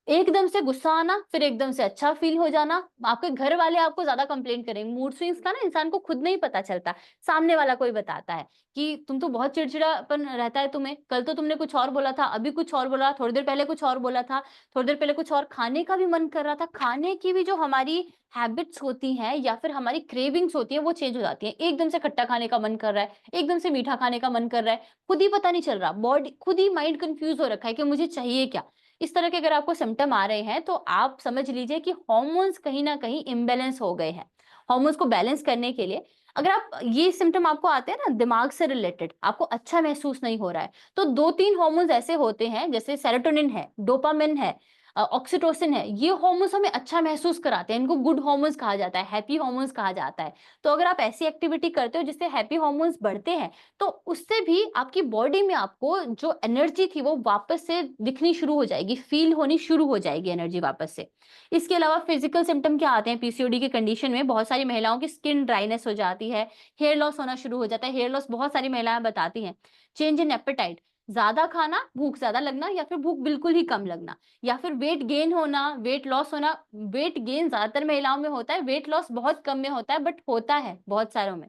एकदम से गुस्सा आना फिर एकदम से अच्छा फील हो जाना, आपके घर वाले आपको ज्यादा कंप्लेंट करेंगे। मूड स्विंग्स का ना इंसान को खुद नहीं पता चलता, सामने वाला कोई बताता है कि तुम तो बहुत चिड़चिड़ापन रहता है तुम्हें, कल तो तुमने कुछ और बोला था, अभी कुछ और बोला, थोड़ी देर पहले कुछ और बोला था, थोड़ी देर पहले कुछ और, खाने का भी मन कर रहा था। खाने की भी जो हमारी हैबिट्स होती हैं या फिर हमारी क्रेविंग्स होती हैं वो चेंज हो जाती हैं। एकदम से खट्टा खाने का मन कर रहा है, एकदम से मीठा खाने का मन कर रहा है, खुद ही पता नहीं चल रहा, बॉडी खुद ही माइंड कंफ्यूज हो रखा है कि मुझे चाहिए क्या। इस तरह के अगर आपको सिम्टम आ रहे हैं तो आप समझ लीजिए कि हार्मोन्स कहीं ना कहीं इम्बैलेंस हो गए हैं। हार्मोन्स को बैलेंस करने के लिए अगर आप ये सिम्टम आपको आते हैं ना दिमाग से रिलेटेड, आपको अच्छा महसूस नहीं हो रहा है, तो 2-3 हार्मोन्स ऐसे होते हैं जैसे सेरोटोनिन है, डोपामिन है, ऑक्सीटोसिन है, ये हार्मोन्स हमें अच्छा महसूस कराते हैं, इनको गुड हार्मोन्स कहा जाता है, हैप्पी हार्मोन्स कहा जाता है। तो अगर आप ऐसी एक्टिविटी करते हो जिससे हैप्पी हार्मोन्स बढ़ते हैं तो उससे भी आपकी बॉडी में आपको जो एनर्जी थी वो वापस से दिखनी शुरू हो जाएगी, फील होनी शुरू हो जाएगी एनर्जी वापस से। इसके अलावा फिजिकल सिम्टम क्या आते हैं पीसीओडी की कंडीशन में, बहुत सारी महिलाओं की स्किन ड्राइनेस हो जाती है, हेयर लॉस होना शुरू हो जाता है। हेयर लॉस बहुत सारी महिलाएं बताती हैं। चेंज इन एपेटाइट, ज्यादा खाना, भूख ज्यादा लगना या फिर भूख बिल्कुल ही कम लगना, या फिर वेट गेन होना, वेट लॉस होना। वेट गेन ज्यादातर महिलाओं में होता है, वेट लॉस बहुत कम में होता है बट होता है बहुत सारों में।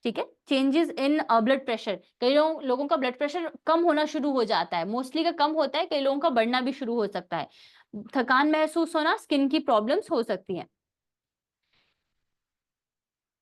ठीक है। चेंजेस इन ब्लड प्रेशर, कई लोगों का ब्लड प्रेशर कम होना शुरू हो जाता है, मोस्टली का कम होता है, कई लोगों का बढ़ना भी शुरू हो सकता है। थकान महसूस होना, स्किन की प्रॉब्लम्स हो सकती हैं।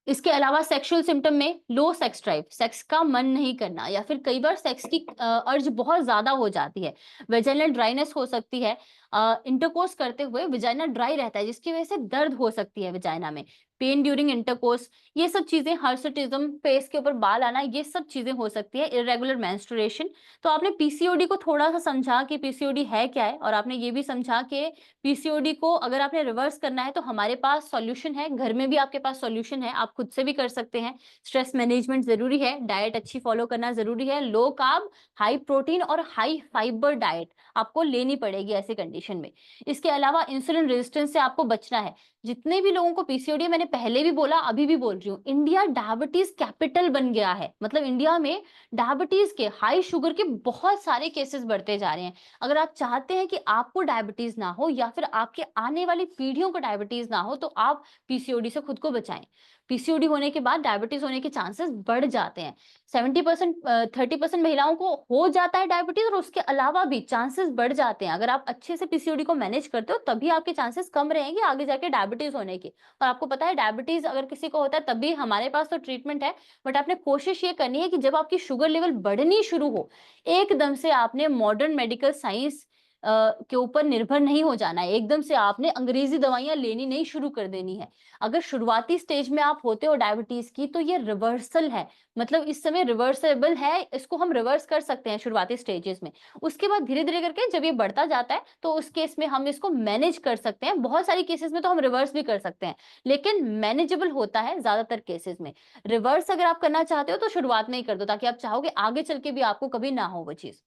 इसके अलावा सेक्सुअल सिम्टम में लो सेक्स ड्राइव, सेक्स का मन नहीं करना, या फिर कई बार सेक्स की अर्ज बहुत ज्यादा हो जाती है। वेजाइनल ड्राइनेस हो सकती है, इंटरकोर्स करते हुए वेजाइना ड्राई रहता है जिसकी वजह से दर्द हो सकती है वेजाइना में, पेन ड्यूरिंग इंटरकोर्स, ये सब चीजें, हर्सुटिज्म, फेस के ऊपर बाल आना, ये सब चीजें हो सकती है। Irregular menstruation. तो आपने पीसीओडी को थोड़ा सा समझा कि पीसीओडी है क्या है, और आपने ये भी समझा कि पीसीओडी को अगर आपने रिवर्स करना है तो हमारे पास सॉल्यूशन है, घर में भी आपके पास सॉल्यूशन है, आप खुद से भी कर सकते हैं। स्ट्रेस मैनेजमेंट जरूरी है, डाइट अच्छी फॉलो करना जरूरी है, लो कार्ब, हाई प्रोटीन और हाई फाइबर डाइट आपको लेनी पड़ेगी ऐसे कंडीशन में। इसके अलावा इंसुलिन रेजिस्टेंस से आपको बचना है। जितने भी लोगों को पीसीओडी, मैंने पहले भी बोला अभी भी बोल रही हूँ, इंडिया डायबिटीज कैपिटल बन गया है। मतलब इंडिया में डायबिटीज के, हाई शुगर के बहुत सारे केसेस बढ़ते जा रहे हैं। अगर आप चाहते हैं कि आपको डायबिटीज ना हो या फिर आपके आने वाली पीढ़ियों को डायबिटीज ना हो तो आप पीसीओडी से खुद को बचाएं। पीसीओडी होने के बाद डायबिटीज होने के चांसेस बढ़ जाते हैं। 70%, 30% महिलाओं को हो जाता है डायबिटीज, और उसके अलावा भी चांसेस बढ़ जाते हैं। अगर आप अच्छे से पीसीओडी को मैनेज करते हो तभी आपके चांसेस कम रहेंगे आगे जाके डायबिटीज होने के। और आपको पता है डायबिटीज अगर किसी को होता है तभी हमारे पास तो ट्रीटमेंट है, बट आपने कोशिश ये करनी है कि जब आपकी शुगर लेवल बढ़नी शुरू हो एकदम से आपने मॉडर्न मेडिकल साइंस के ऊपर निर्भर नहीं हो जाना है, एकदम से आपने अंग्रेजी दवाइयां लेनी नहीं शुरू कर देनी है। अगर शुरुआती स्टेज में आप होते हो डायबिटीज की तो ये रिवर्सल है, मतलब इस समय रिवर्सेबल है, इसको हम रिवर्स कर सकते हैं शुरुआती स्टेजेस में। उसके बाद धीरे धीरे करके जब ये बढ़ता जाता है तो उस केस में हम इसको मैनेज कर सकते हैं। बहुत सारी केसेस में तो हम रिवर्स भी कर सकते हैं, लेकिन मैनेजेबल होता है ज्यादातर केसेस में। रिवर्स अगर आप करना चाहते हो तो शुरुआत में ही कर दो, ताकि आप चाहोगे आगे चल के भी आपको कभी ना हो वो चीज।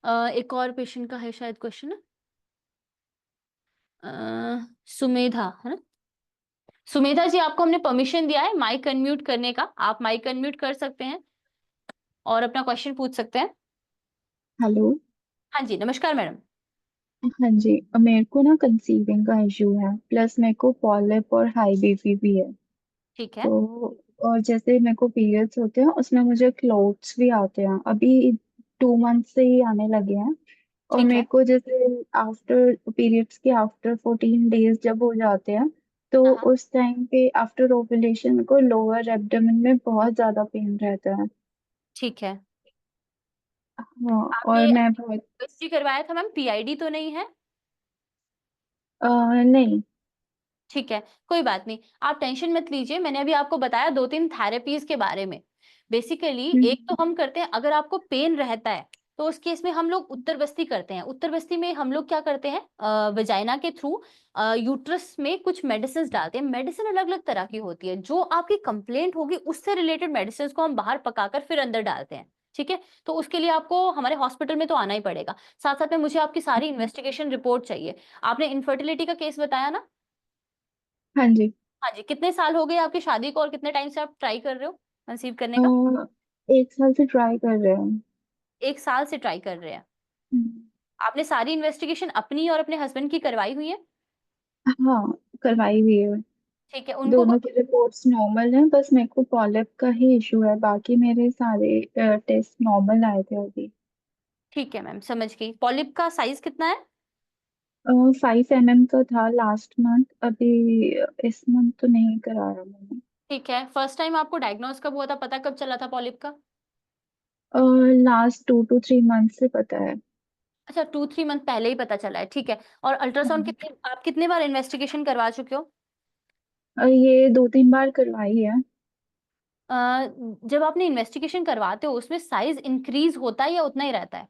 एक और पेशेंट का है शायद क्वेश्चन, सुमेधा है ना। सुमेधा जी, आपको हमने परमिशन दिया है माइक अनम्यूट करने का, आप माइक अनम्यूट कर सकते हैं और अपना क्वेश्चन पूछ सकते हैं। हेलो। हाँ जी, नमस्कार मैडम। हाँ जी, मेरे को ना कंसीविंग का इशू है, प्लस मेरे को पॉलिप और हाई बीपी भी है। ठीक है। तो और जैसे मेरे को पीरियड्स होते हैं उसमें मुझे क्लोथ्स भी आते हैं, अभी 2 मंथ से ही आने लगे हैं। और ठीक मेरे है। को जैसे आफ्टर पीरियड्स के आफ्टर 14 डेज जब हो जाते हैं, तो हाँ हाँ। उस टाइम पे आफ्टर ओवुलेशन मेरे को लोअर एब्डोमेन में बहुत ज्यादा पेन रहता है। ठीक है। हाँ, आपने और मैं बहुत टेस्ट करवाया था मैम, पीआईडी तो नहीं है? नहीं। ठीक है, कोई बात नहीं, आप टेंशन मत लीजिए। मैंने अभी आपको बताया 2-3 थेरेपीज के बारे में। बेसिकली एक तो हम्म, हम करते हैं, अगर आपको पेन रहता है तो उस केस में हम लोग उत्तर बस्ती करते हैं। उत्तर बस्ती में हम लोग क्या करते हैं, वजाइना के थ्रू यूट्रस में कुछ मेडिसिन डालते हैं। मेडिसिन अलग अलग तरह की होती है, जो आपकी कंप्लेंट होगी उससे रिलेटेड मेडिसिन को हम बाहर पकाकर फिर अंदर डालते हैं। ठीक है, तो उसके लिए आपको हमारे हॉस्पिटल में तो आना ही पड़ेगा। साथ साथ में मुझे आपकी सारी इन्वेस्टिगेशन रिपोर्ट चाहिए। आपने इनफर्टिलिटी का केस बताया ना? हाँ जी। हाँ जी, कितने साल हो गए आपकी शादी को और कितने टाइम से आप ट्राई कर रहे हो कंसीव करने अ, का? 1 साल से ट्राई कर रहे हैं। 1 साल से ट्राई कर रहे हैं। हम्म, आपने सारी इन्वेस्टिगेशन अपनी और अपने हस्बैंड की करवाई हुई है? हाँ, करवाई हुई है। ठीक है, उनको दोनों की रिपोर्ट्स नॉर्मल हैं, बस मेरे को पॉलिप का ही इशू है, बाकी मेरे सारे टेस्ट नॉर्मल आए थे अभी। ठीक है मैम, समझ गई। पॉलिप का साइज कितना है? 5 mm का था लास्ट मंथ, अभी इस मंथ तो नहीं कराया मैंने। ठीक है, फर्स्ट टाइम आपको डायग्नोज कब हुआ था, पता कब चला था पॉलिप का? लास्ट 2 to 3 मंथ से पता है। अच्छा, 2-3 मंथ पहले ही पता चला है। ठीक है, और अल्ट्रासाउंड हाँ। कितने, आप कितने बार इन्वेस्टिगेशन करवा चुके हो? ये 2-3 बार करवाई है। अ, जब आपने इन्वेस्टिगेशन करवाते हो उसमें साइज इंक्रीज होता है या उतना ही रहता है?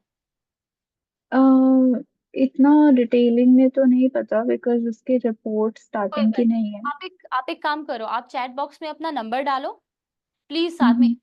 अ, इतना डिटेलिंग में तो नहीं पता, बिकॉज उसकी रिपोर्ट कोई स्टार्टिंग की बात नहीं है। नहीं, आप एक काम करो, आप चैट बॉक्स में अपना नंबर डालो, प्लीज साथ में हम्म,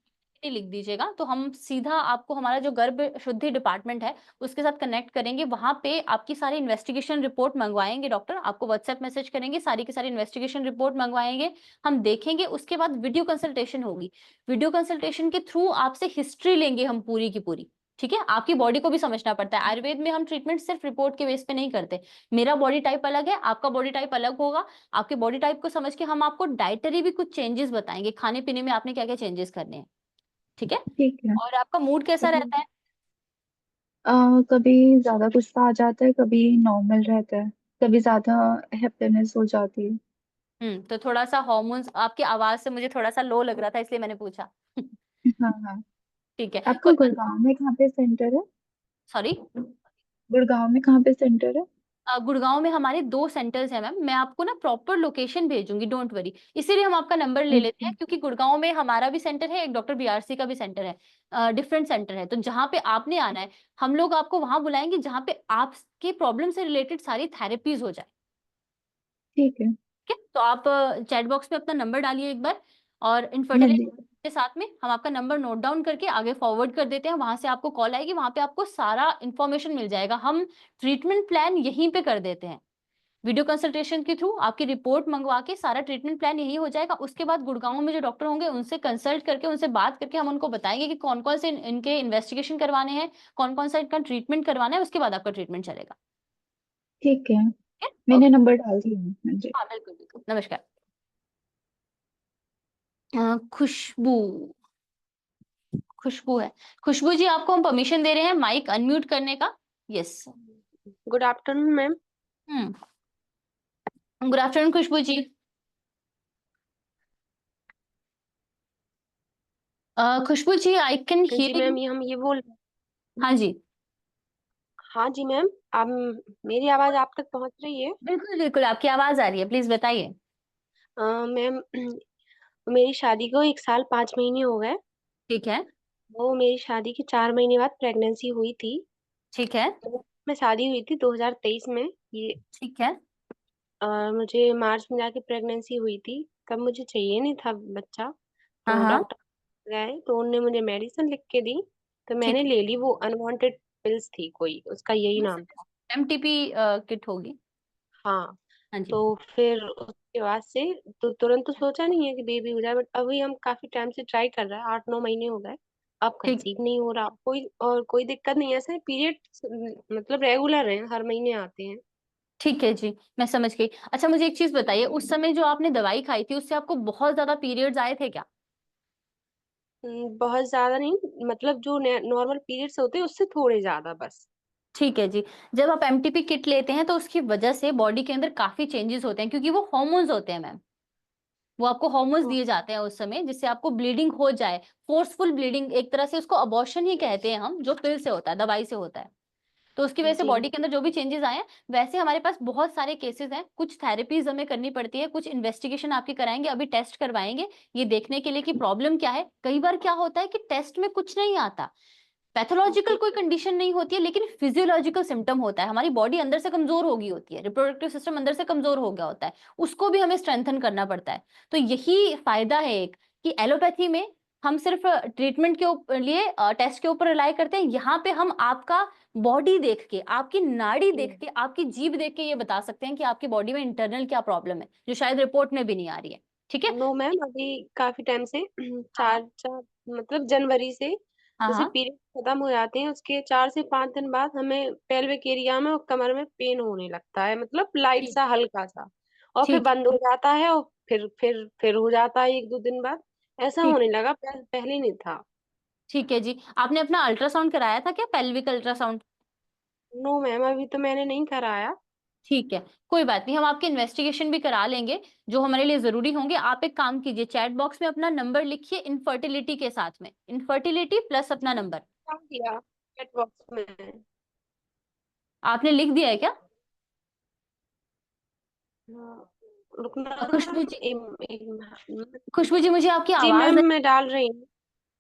लिख दीजिएगा, तो हम सीधा आपको हमारा जो गर्भ शुद्धि डिपार्टमेंट है उसके साथ कनेक्ट करेंगे। वहां पे आपकी सारी इन्वेस्टिगेशन रिपोर्ट मंगवाएंगे, डॉक्टर आपको व्हाट्सएप मैसेज करेंगे, सारी की सारी इन्वेस्टिगेशन रिपोर्ट मंगवाएंगे, हम देखेंगे। उसके बाद वीडियो कंसल्टेशन होगी। वीडियो कंसल्टेशन के थ्रू आपसे हिस्ट्री लेंगे हम पूरी की पूरी। ठीक है, आपकी बॉडी को भी समझना पड़ता है। आयुर्वेद में हम ट्रीटमेंट सिर्फ रिपोर्ट के बेस पे नहीं करते। मेरा बॉडी टाइप अलग है, आपका बॉडी टाइप अलग होगा। आपके बॉडी टाइप को समझ के हम आपको डाइटरी भी कुछ चेंजेस बताएंगे, खाने पीने में आपने क्या क्या चेंजेस करने हैं। ठीक है। ठीक है। और आपका मूड कैसा रहता है? कभी ज्यादा गुस्सा आ जाता है, कभी नॉर्मल रहता है, कभी ज्यादा हैप्पीनेस हो जाती है। तो थोड़ा सा हॉर्मोन्स, आपकी आवाज से मुझे थोड़ा सा लो लग रहा था इसलिए मैंने पूछा। हाँ हाँ। ठीक है, आपका कोई बात। गुड़गांव में कहाँ पे सेंटर है? सॉरी। गुड़गांव में कहाँ पे सेंटर है? गुड़गांव में हमारे 2 सेंटर्स हैं मैम, मैं आपको ना प्रॉपर लोकेशन भेजूंगी, डोंट वरी। इसीलिए हम आपका नंबर ले लेते अच्छा। हैं, क्योंकि गुड़गांव में हमारा भी सेंटर है, एक डॉक्टर बीआरसी का भी सेंटर है, डिफरेंट सेंटर है। तो जहाँ पे आपने आना है हम लोग आपको वहां बुलाएंगे जहाँ पे आपके प्रॉब्लम से रिलेटेड सारी थेरेपीज हो जाए। ठीक है। ठीक है, तो आप चैट बॉक्स में अपना नंबर डालिए एक बार, और हाँ इनफर्टिलिटी जी। के साथ में हम आपका नंबर नोट डाउन करके आगे फॉरवर्ड कर देते हैं। वहां से आपको कॉल आएगी, वहां पे आपको सारा इन्फॉर्मेशन मिल जाएगा। हम ट्रीटमेंट प्लान यहीं पे कर देते हैं, वीडियो कंसल्टेशन के थ्रू आपकी रिपोर्ट मंगवा के सारा ट्रीटमेंट प्लान यही हो जाएगा। उसके बाद गुड़गांव में जो डॉक्टर होंगे उनसे कंसल्ट करके, उनसे बात करके हम उनको बताएंगे कि कौन कौन से इनके इन्वेस्टिगेशन करवाने हैं, कौन कौन सा इनका ट्रीटमेंट करवाना है, उसके बाद आपका ट्रीटमेंट चलेगा। ठीक है, ठीक है, मैंने ओके। नंबर डाल दिया है। हाँ जी। हाँ बिल्कुल बिल्कुल, नमस्कार। खुशबू, खुशबू है। खुशबू जी, आपको हम परमिशन दे रहे हैं माइक अनम्यूट करने का। Yes. Good afternoon ma'am. Hmm, good afternoon Khushboo ji. Khushboo ji, I can ji hear ma'am, you. ये हम ये बोल। हाँ जी, हाँ जी मैम, आप मेरी आवाज आप तक पहुंच रही है? बिल्कुल बिल्कुल, आपकी आवाज आ रही है, प्लीज बताइए। मैम, मेरी शादी को 1 साल 5 महीने हो गए। ठीक है। वो मेरी शादी के 4 महीने बाद प्रेगनेंसी हुई थी। ठीक है। तो मैं शादी हुई थी 2023 में। ये ठीक है। मुझे मार्च में जाके प्रेगनेंसी हुई थी। तब मुझे चाहिए नहीं था बच्चा। हाँ तो हाँ। डॉक्टर गए तो उन्होंने मुझे मेडिसिन लिख के दी। तो ठीक मैंने ले ली, वो अनवांटेड पिल्स थी, कोई उसका यही है, नाम था। एमटीपी किट होगी। हाँ। हाँ जी। तो फिर उसके बाद से तो तुरंत तो सोचा नहीं है कि बेबी हो जाए, बट अभी हम काफी टाइम से ट्राई कर रहे हैं, 8-9 महीने हो गए। अब ठीक कंसीव नहीं हो रहा, कोई दिक्कत नहीं है, ऐसे पीरियड मतलब रेगुलर है, हर महीने आते हैं। ठीक है जी, मैं समझ गई। अच्छा मुझे एक चीज बताइए, उस समय जो आपने दवाई खाई थी उससे आपको बहुत ज्यादा पीरियड्स आए थे क्या? बहुत ज्यादा नहीं, मतलब जो नॉर्मल पीरियड्स होते हैं उससे थोड़े ज्यादा बस। ठीक है जी। जब आप एमटीपी किट लेते हैं तो उसकी वजह से बॉडी के अंदर काफी चेंजेस होते हैं, क्योंकि वो हॉर्मोन्स होते हैं मैम। वो आपको हॉर्मोन्स हाँ, दिए जाते हैं उस समय, जिससे आपको ब्लीडिंग हो जाए। फोर्सफुल ब्लीडिंग, एक तरह से उसको अबॉर्शन ही कहते हैं हम, जो पिल से होता है, दवाई से होता है। तो उसकी वजह से जी। बॉडी के अंदर जो भी चेंजेस आए हैं, वैसे हमारे पास बहुत सारे केसेस हैं। कुछ थेरेपीज हमें करनी पड़ती है, कुछ इन्वेस्टिगेशन आपकी कराएंगे, अभी टेस्ट करवाएंगे ये देखने के लिए कि प्रॉब्लम क्या है। कई बार क्या होता है कि टेस्ट में कुछ नहीं आता, पैथोलॉजिकल जी। कोई कंडीशन नहीं होती है, लेकिन फिजियोलॉजिकल सिम्टम होता है, हमारी बॉडी अंदर से कमजोर हो गई होती है, रिप्रोडक्टिव सिस्टम अंदर से कमजोर हो गया होता है, उसको भी हमें स्ट्रेंथन करना पड़ता है। तो यही फायदा है एक, कि एलोपैथी में हम सिर्फ ट्रीटमेंट के लिए टेस्ट के ऊपर रिलाई करते हैं। यहाँ पे हम आपका बॉडी देख के, आपकी नाड़ी देख के, आपकी जीभ देख के ये बता सकते हैं कि आपकी बॉडी में इंटरनल क्या प्रॉब्लम है, जो शायद रिपोर्ट में भी नहीं आ रही है। ठीक है। नो मैम, अभी काफी टाइम से हाँ चार चार मतलब जनवरी से हाँ जैसे हाँ। पीरियड खत्म हो जाते हैं उसके 4 से 5 दिन बाद हमें पेल्विक एरिया में और कमर में पेन होने लगता है, मतलब लाइट ठीक सा हल्का सा, और फिर ठीक बंद हो जाता है, और फिर हो जाता है 1-2 दिन बाद। ऐसा ठीक होने लगा, पहले नहीं था। ठीक है जी। आपने अपना अल्ट्रासाउंड कराया था क्या, पेल्विक अल्ट्रासाउंड? नो मैम, अभी तो मैंने नहीं कराया। ठीक है, कोई बात नहीं, हम आपके इन्वेस्टिगेशन भी करा लेंगे, जो हमारे लिए जरूरी होंगे। आप एक काम कीजिए, चैट बॉक्स में अपना नंबर लिखिए, इनफर्टिलिटी के साथ में, इनफर्टिलिटी प्लस अपना नंबर। क्या दिया चैट बॉक्स में? आपने लिख दिया है क्या? हाँ, रुकना। खुशबू जी, एक, खुशबू जी मुझे आपकी जी आवाज। मैम, मैं डाल रही हूँ।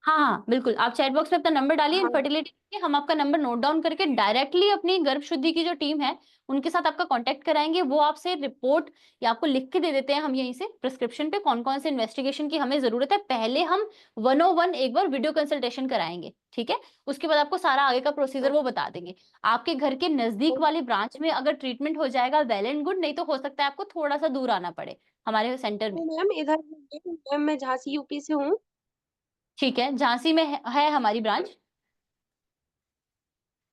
हाँ हाँ बिल्कुल, आप चैट बॉक्स में अपना नंबर डालिए, हाँ। इनफर्टिलिटी, हम आपका नंबर नोट डाउन करके डायरेक्टली अपनी गर्भ शुद्धि की जो टीम है उनके साथ आपका कांटेक्ट कराएंगे। वो आपसे रिपोर्ट या आपको लिख के दे देते हैं हम यहीं से प्रिस्क्रिप्शन पे, कौन कौन से इन्वेस्टिगेशन की हमें जरूरत है। पहले हम 101 एक बार वीडियो कंसल्टेशन कराएंगे, ठीक है। उसके बाद आपको सारा आगे का प्रोसीजर वो बता देंगे। आपके घर के नजदीक वाले ब्रांच में अगर ट्रीटमेंट हो जाएगा वेल एंड गुड, नहीं तो हो सकता है आपको थोड़ा सा दूर आना पड़े हमारे सेंटर में। तो मैम इधर मैम, मैं झांसी यूपी से हूँ। ठीक है, झांसी में है हमारी ब्रांच।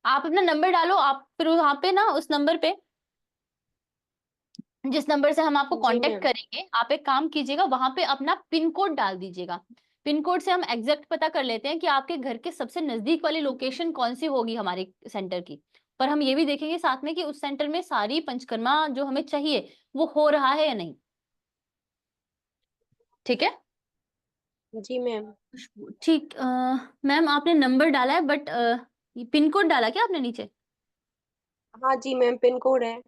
आप अपना नंबर डालो, आप फिर वहां पे ना उस नंबर पे, जिस नंबर से हम आपको जी कांटेक्ट मैम। करेंगे, आप एक काम कीजिएगा, वहां पे अपना पिन कोड डाल दीजिएगा। पिन कोड से हम एग्जैक्ट पता कर लेते हैं कि आपके घर के सबसे नजदीक वाली लोकेशन कौन सी होगी हमारे सेंटर की। पर हम ये भी देखेंगे साथ में कि उस सेंटर में सारी पंचकर्मा जो हमें चाहिए वो हो रहा है या नहीं। ठीक है। जी मैम। ठीक, मैम आपने नंबर डाला है, बट पिन कोड डाला क्या आपने नीचे? हाँ जी मैम, पिन कोड है।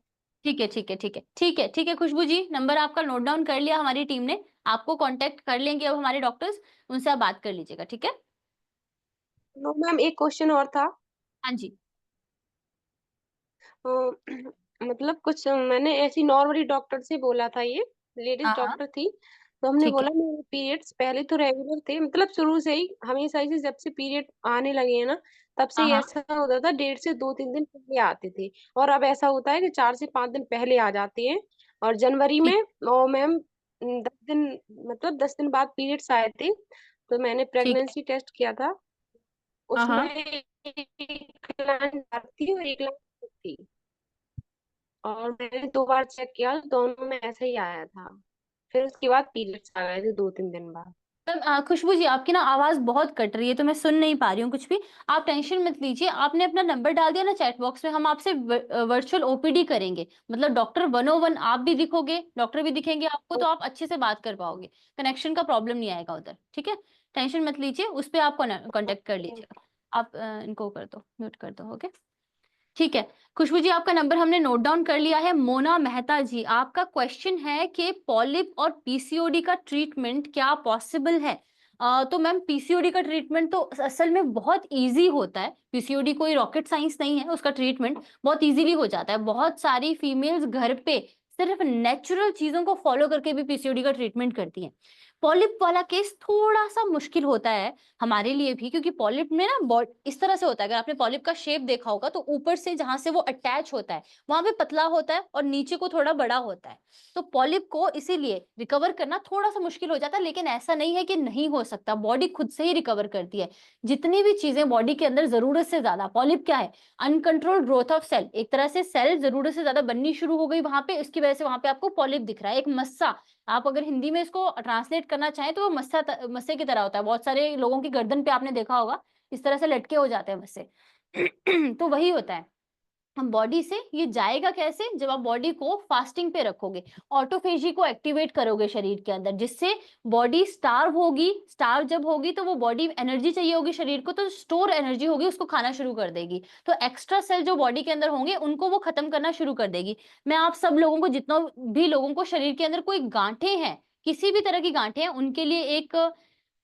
ठीक है ठीक है ठीक है ठीक है ठीक है, खुशबू जी नंबर आपका नोट डाउन कर लिया हमारी टीम ने। आपको कांटेक्ट कर लेंगे अब हमारे डॉक्टर्स, उनसे आप बात कर लीजिएगा, ठीक है। नो मैम, एक क्वेश्चन और था। हाँ जी। अ, मतलब कुछ मैंने ऐसी नॉर्मली डॉक्टर से बोला था, ये लेडीज हाँ हाँ। डॉक्टर थी। तो हमने ठीक है। बोला मेरे पीरियड्स पहले तो रेगुलर थे, मतलब शुरू से ही हमेशा ही से, जब से पीरियड आने लगे हैं ना, तब से हाँ ही हाँ। ऐसा होता था, 1.5 से 2-3 दिन पहले आते थे। और अब ऐसा होता है कि 4 से 5 दिन पहले आ जाते हैं। और जनवरी में, ठीक ओ मैम, 10 दिन, मतलब 10 दिन बाद पीरियड्स आए थे। तो मैंने ठीक है। प्रेगनेंसी टेस्ट किया था, हाँ उसमें हाँ। एक लाइन थी और एक लाइन थी। और मैंने 2 बार चेक किया, दोनों में ऐसे ही आया था। फिर उसके बाद पीरियड्स आ गए थे 2-3 दिन बाद। मैम खुशबू जी आपकी ना आवाज बहुत कट रही है, तो मैं सुन नहीं पा रही हूँ कुछ भी। आप टेंशन मत लीजिए, आपने अपना नंबर डाल दिया ना चैट बॉक्स में, हम आपसे वर्चुअल ओपीडी करेंगे। मतलब डॉक्टर 101 आप भी दिखोगे, डॉक्टर भी दिखेंगे आपको, तो आप अच्छे से बात कर पाओगे, कनेक्शन का प्रॉब्लम नहीं आएगा उधर, ठीक है। टेंशन मत लीजिए, उस पर आप कांटेक्ट कर ओके। लीजिएगा। आप इनको कर दो, म्यूट कर दो, ओके। ठीक है, खुशबू जी आपका नंबर हमने नोट डाउन कर लिया है। मोना मेहता जी, आपका क्वेश्चन है कि पॉलिप और पीसीओडी का ट्रीटमेंट क्या पॉसिबल है? तो मैम पीसीओडी का ट्रीटमेंट तो असल में बहुत इजी होता है। पीसीओडी कोई रॉकेट साइंस नहीं है, उसका ट्रीटमेंट बहुत इजीली हो जाता है। बहुत सारी फीमेल्स घर पे सिर्फ नेचुरल चीजों को फॉलो करके भी पीसीओडी का ट्रीटमेंट करती हैं। पॉलिप वाला केस थोड़ा सा मुश्किल होता है हमारे लिए भी, क्योंकि पॉलिप में ना इस तरह से होता है, अगर आपने पॉलिप का शेप देखा होगा तो ऊपर से जहां से वो अटैच होता है वहां पे पतला होता है और नीचे को थोड़ा बड़ा होता है। तो पॉलिप को इसीलिए रिकवर करना थोड़ा सा मुश्किल हो जाता है, लेकिन ऐसा नहीं है कि नहीं हो सकता, बॉडी खुद से ही रिकवर करती है। जितनी भी चीजें बॉडी के अंदर जरूरत से ज्यादा, पॉलिप क्या है, अनकंट्रोल्ड ग्रोथ ऑफ सेल, एक तरह से सेल जरूरत से ज्यादा बननी शुरू हो गई वहां पे, उसकी वजह से वहां पे आपको पॉलिप दिख रहा है। एक मस्सा, आप अगर हिंदी में इसको ट्रांसलेट करना चाहें तो वो मस्से की तरह होता है। बहुत सारे लोगों की गर्दन पे आपने देखा होगा इस तरह से लटके हो जाते हैं मस्से। तो वही होता है। बॉडी से ये जाएगा कैसे, जब आप बॉडी को फास्टिंग पे रखोगे, ऑटोफेजी को एक्टिवेट करोगे शरीर के अंदर, जिससे बॉडी स्टार्व होगी। स्टार्व जब होगी तो वो बॉडी एनर्जी चाहिए होगी शरीर को, तो स्टोर एनर्जी होगी उसको खाना शुरू कर देगी। तो एक्स्ट्रा सेल जो बॉडी के अंदर होंगे उनको वो खत्म करना शुरू कर देगी। मैं आप सब लोगों को, जितना भी लोगों को शरीर के अंदर कोई गांठें हैं, किसी भी तरह की गांठें हैं, उनके लिए एक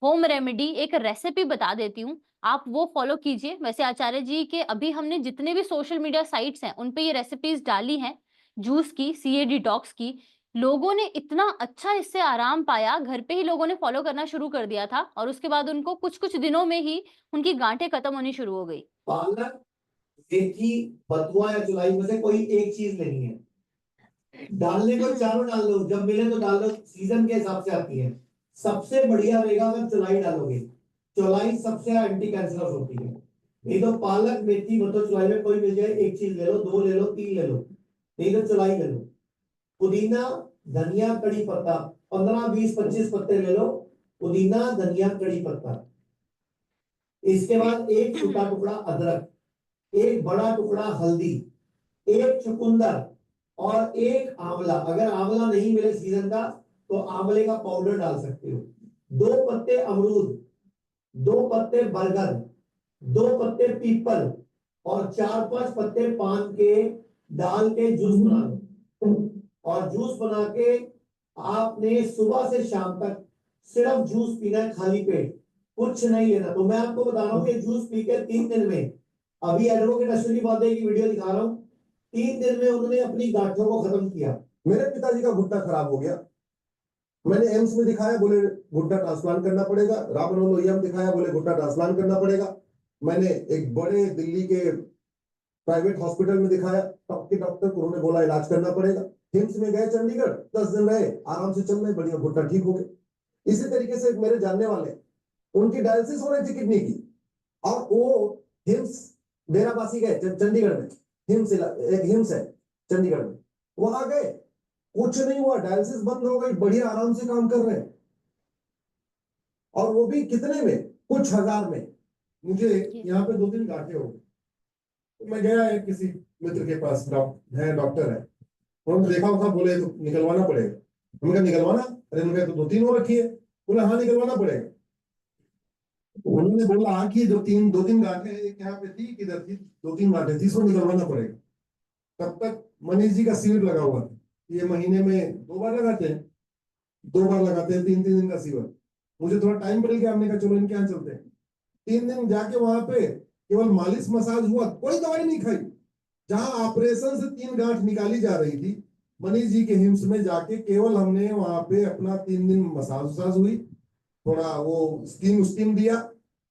होम रेमेडी, एक रेसिपी बता देती हूँ, आप वो फॉलो कीजिए। वैसे आचार्य जी के अभी हमने जितने भी सोशल मीडिया साइट्स हैं उन पे ये रेसिपीज डाली हैं, जूस की, सीए डिटॉक्स की। लोगों ने इतना अच्छा इससे आराम पाया, घर पे ही लोगों ने फॉलो करना शुरू कर दिया था और उसके बाद उनको कुछ कुछ दिनों में ही उनकी गांठें खत्म होनी शुरू हो गई। पालक, मेथी, बथुआ या चुलाई में से कोई एक चीज नहीं है, डालने को चारों डाल लो, जब मिले तो डाल लो, सीजन के हिसाब से आती है। सबसे बढ़िया रहेगा अगर चुलाई डालोगे, चौलाई सबसे एंटी कैंसरस होती है। नहीं तो पालक, मेथी, बथुआ, चौलाई में कोई मिल जाए, एक चीज ले लो, दो ले लो, तीन ले लो, नहीं तो चौलाई ले लो। पुदीना, धनिया, कड़ी पत्ता 15, 20, 25 पत्ते ले लो, पुदीना, धनिया, कड़ी पत्ता। इसके बाद एक छोटा टुकड़ा अदरक, एक बड़ा टुकड़ा हल्दी, एक चुकंदर और एक आंवला। अगर आंवला नहीं मिले सीजन का तो आंवले का पाउडर डाल सकते हो। 2 पत्ते अमरूद, 2 पत्ते बरगद, 2 पत्ते पीपल और 4-5 पत्ते पान के डाल के जूस बना लो। और जूस बना के आपने सुबह से शाम तक सिर्फ जूस पीना है, खाली पेट, कुछ नहीं लेना। तो मैं आपको बता रहा हूँ कि जूस पी के 3 दिन में, अभी एडवोकेट अश्विनी पांडे की वीडियो दिखा रहा हूँ, 3 दिन में उन्होंने अपनी गांठों को खत्म किया। मेरे पिताजी का घुटना खराब हो गया, मैंने एम्स में दिखाया, बोले घुटना ट्रांसप्लांट करना पड़ेगा। राम मनोहर लोहिया में दिखाया, बोले घुटना ट्रांसप्लांट करना पड़ेगा। मैंने एक बड़े दिल्ली के प्राइवेट हॉस्पिटल में दिखाया, टॉप के डॉक्टर को, उन्होंने बोला इलाज करना पड़ेगा। एम्स में गए चंडीगढ़, 10 दिन रहे, आराम से चल रहे, बढ़िया, घुटना ठीक हो गया। इसी तरीके से मेरे जानने वाले, उनकी डायलिसिस हो रही थी किडनी की, और वो हिम्स डेराबासी गए चंडीगढ़ में, एक हिम्स है चंडीगढ़ में, वहां गए, कुछ नहीं हुआ, डायलिसिस बंद हो गई, बढ़िया आराम से काम कर रहे हैं। और वो भी कितने में, कुछ हजार में। मुझे यहाँ पे 2-3 गांठें हो गई, तो मैं गया एक किसी मित्र के पास, डॉक्टर है, उन्होंने देखा था, बोले तो निकलवाना पड़ेगा। हमने निकलवाना, अरे उनके तो 2-3 हो रखी है, बोले हाँ निकलवाना पड़ेगा। उन्होंने बोला कि 2-3 गांठें, एक यहाँ पे थी, किधर थी, 2-3 गांठें थी, इसको निकलवाना पड़ेगा। तब तक मनीष जी का शिविर लगा हुआ था, ये महीने में 2 बार लगाते हैं, 3-3 दिन का शिविर। मुझे थोड़ा टाइम मिल गया, हमने कहा चलो इनके यहाँ चलते हैं। 3 दिन जाके वहां पे केवल मालिश मसाज हुआ, कोई दवाई नहीं खाई। जहां ऑपरेशन से 3 गांठ निकाली जा रही थी, मनीष जी के हिम्स में जाके केवल हमने वहां पे अपना 3 दिन मसाज हुई, थोड़ा वो स्टीम दिया,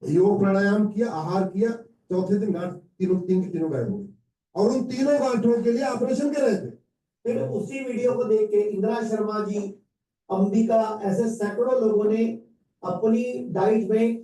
योग प्राणायाम किया, आहार किया, चौथे दिन गांठ तीनों गायब हो गई। और उन तीनों गांठों के लिए ऑपरेशन कर रहे थे। फिर उसी वीडियो को देख के इंदिरा शर्मा जी, अंबिका, ऐसे सैकड़ों लोगों ने अपनी डाइट में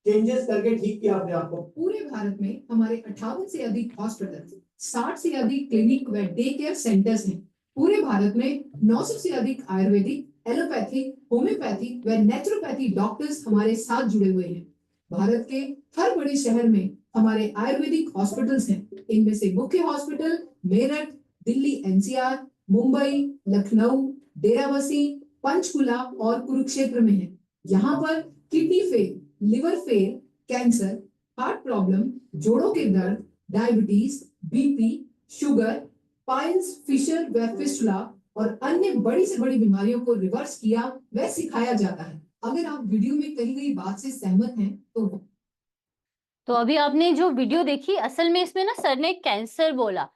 चेंजेस करके ठीक किया अपने आप को। पूरे भारत में हमारे 58 से अधिक हॉस्पिटल, 60 से अधिक क्लिनिक व डे केयर सेंटर्स हैं। पूरे भारत में 900 से अधिक आयुर्वेदिक, एलोपैथी, होम्योपैथी व नेचुरोपैथी डॉक्टर्स हमारे साथ जुड़े हुए हैं। भारत के हर बड़े शहर में हमारे आयुर्वेदिक हॉस्पिटल्स हैं। इनमें से मुख्य हॉस्पिटल मेरठ, दिल्ली एनसीआर, मुंबई, लखनऊ, डेराबसी, पंचकुला और कुरुक्षेत्र में है। यहाँ पर kidney fail, liver fail, cancer, heart problem, जोड़ों के दर्द, diabetes, BP, sugar, piles, fissure व फिस्टुला और अन्य बड़ी से बड़ी बीमारियों को रिवर्स किया व सिखाया जाता है। अगर आप वीडियो में कही गई बात से सहमत हैं तो अभी आपने जो वीडियो देखी, असल में इसमें ना सर ने कैंसर बोला,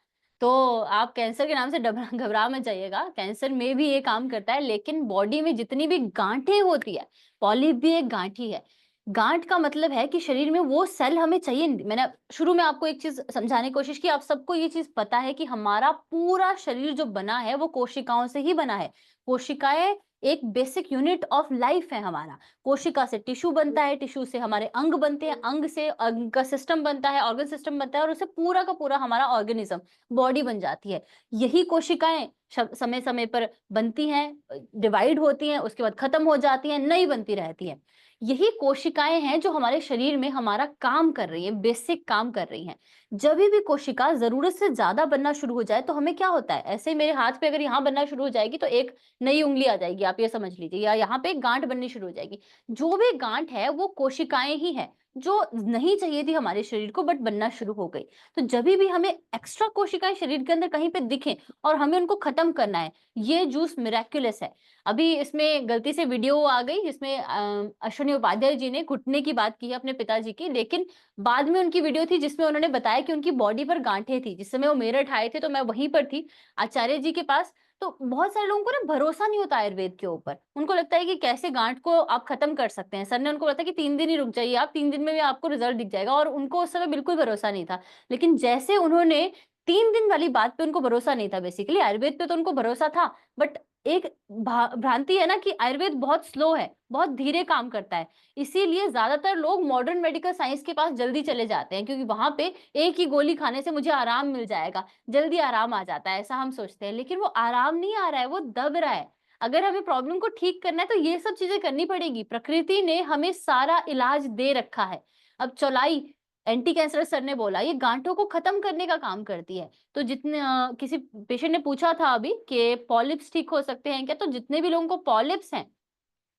तो आप कैंसर के नाम से घबरा मत जाइएगा, कैंसर में भी ये काम करता है, लेकिन बॉडी में जितनी भी गांठें होती है, पॉलिप भी एक गांठी है। गांठ का मतलब है कि शरीर में वो सेल हमें चाहिए। मैंने शुरू में आपको एक चीज समझाने की कोशिश की, आप सबको ये चीज पता है कि हमारा पूरा शरीर जो बना है वो कोशिकाओं से ही बना है। कोशिकाएं एक बेसिक यूनिट ऑफ लाइफ है हमारा। कोशिका से टिश्यू बनता है, टिश्यू से हमारे अंग बनते हैं, अंग से अंग का सिस्टम बनता है, ऑर्गन सिस्टम बनता है, और उससे पूरा का पूरा हमारा ऑर्गेनिज्म, बॉडी बन जाती है। यही कोशिकाएं समय समय पर बनती हैं, डिवाइड होती हैं, उसके बाद खत्म हो जाती हैं, नई बनती रहती हैं। यही कोशिकाएं हैं जो हमारे शरीर में हमारा काम कर रही है, बेसिक काम कर रही हैं। जब भी कोशिका जरूरत से ज्यादा बनना शुरू हो जाए तो हमें क्या होता है, ऐसे मेरे हाथ पे अगर यहाँ बनना शुरू हो जाएगी तो एक नई उंगली आ जाएगी, आप ये समझ लीजिए, या यहाँ पे एक गांठ बननी शुरू हो जाएगी। जो भी गांठ है वो कोशिकाएं ही है, जो नहीं चाहिए थी हमारे शरीर को बट बनना शुरू हो गई। तो जब भी हमें एक्स्ट्रा कोशिकाएं शरीर के अंदर कहीं पे दिखें और हमें उनको खत्म करना है, ये जूस मिराक्युलस है। अभी इसमें गलती से वीडियो आ गई जिसमें अश्विनी उपाध्याय जी ने घुटने की बात की है अपने पिताजी की, लेकिन बाद में उनकी वीडियो थी जिसमें उन्होंने बताया कि उनकी बॉडी पर गांठें थी। जिस समय वो मेरठ आए थे तो मैं वहीं पर थी आचार्य जी के पास। तो बहुत सारे लोगों को ना भरोसा नहीं होता आयुर्वेद के ऊपर, उनको लगता है कि कैसे गांठ को आप खत्म कर सकते हैं। सर ने उनको लगता है कि 3 दिन ही रुक जाइए आप, 3 दिन में भी आपको रिजल्ट दिख जाएगा, और उनको उस समय बिल्कुल भरोसा नहीं था। लेकिन जैसे उन्होंने 3 दिन वाली बात पे उनको भरोसा नहीं था, बेसिकली आयुर्वेद पे तो उनको भरोसा था, बट एक भ्रांति है ना कि आयुर्वेद बहुत स्लो है, बहुत धीरे काम करता है। इसीलिए ज्यादातर लोग मॉडर्न मेडिकल साइंस के पास जल्दी चले जाते हैं, क्योंकि वहां पे एक ही गोली खाने से मुझे आराम मिल जाएगा, जल्दी आराम आ जाता है, ऐसा हम सोचते हैं। लेकिन वो आराम नहीं आ रहा है, वो दब रहा है। अगर हमें प्रॉब्लम को ठीक करना है तो ये सब चीजें करनी पड़ेगी। प्रकृति ने हमें सारा इलाज दे रखा है। अब चौलाई, एंटी कैंसर सर ने बोला, ये गांठों को खत्म करने का काम करती है। तो जितने किसी पेशेंट ने पूछा था अभी कि पॉलिप्स ठीक हो सकते हैं क्या, तो जितने भी लोगों को पॉलिप्स हैं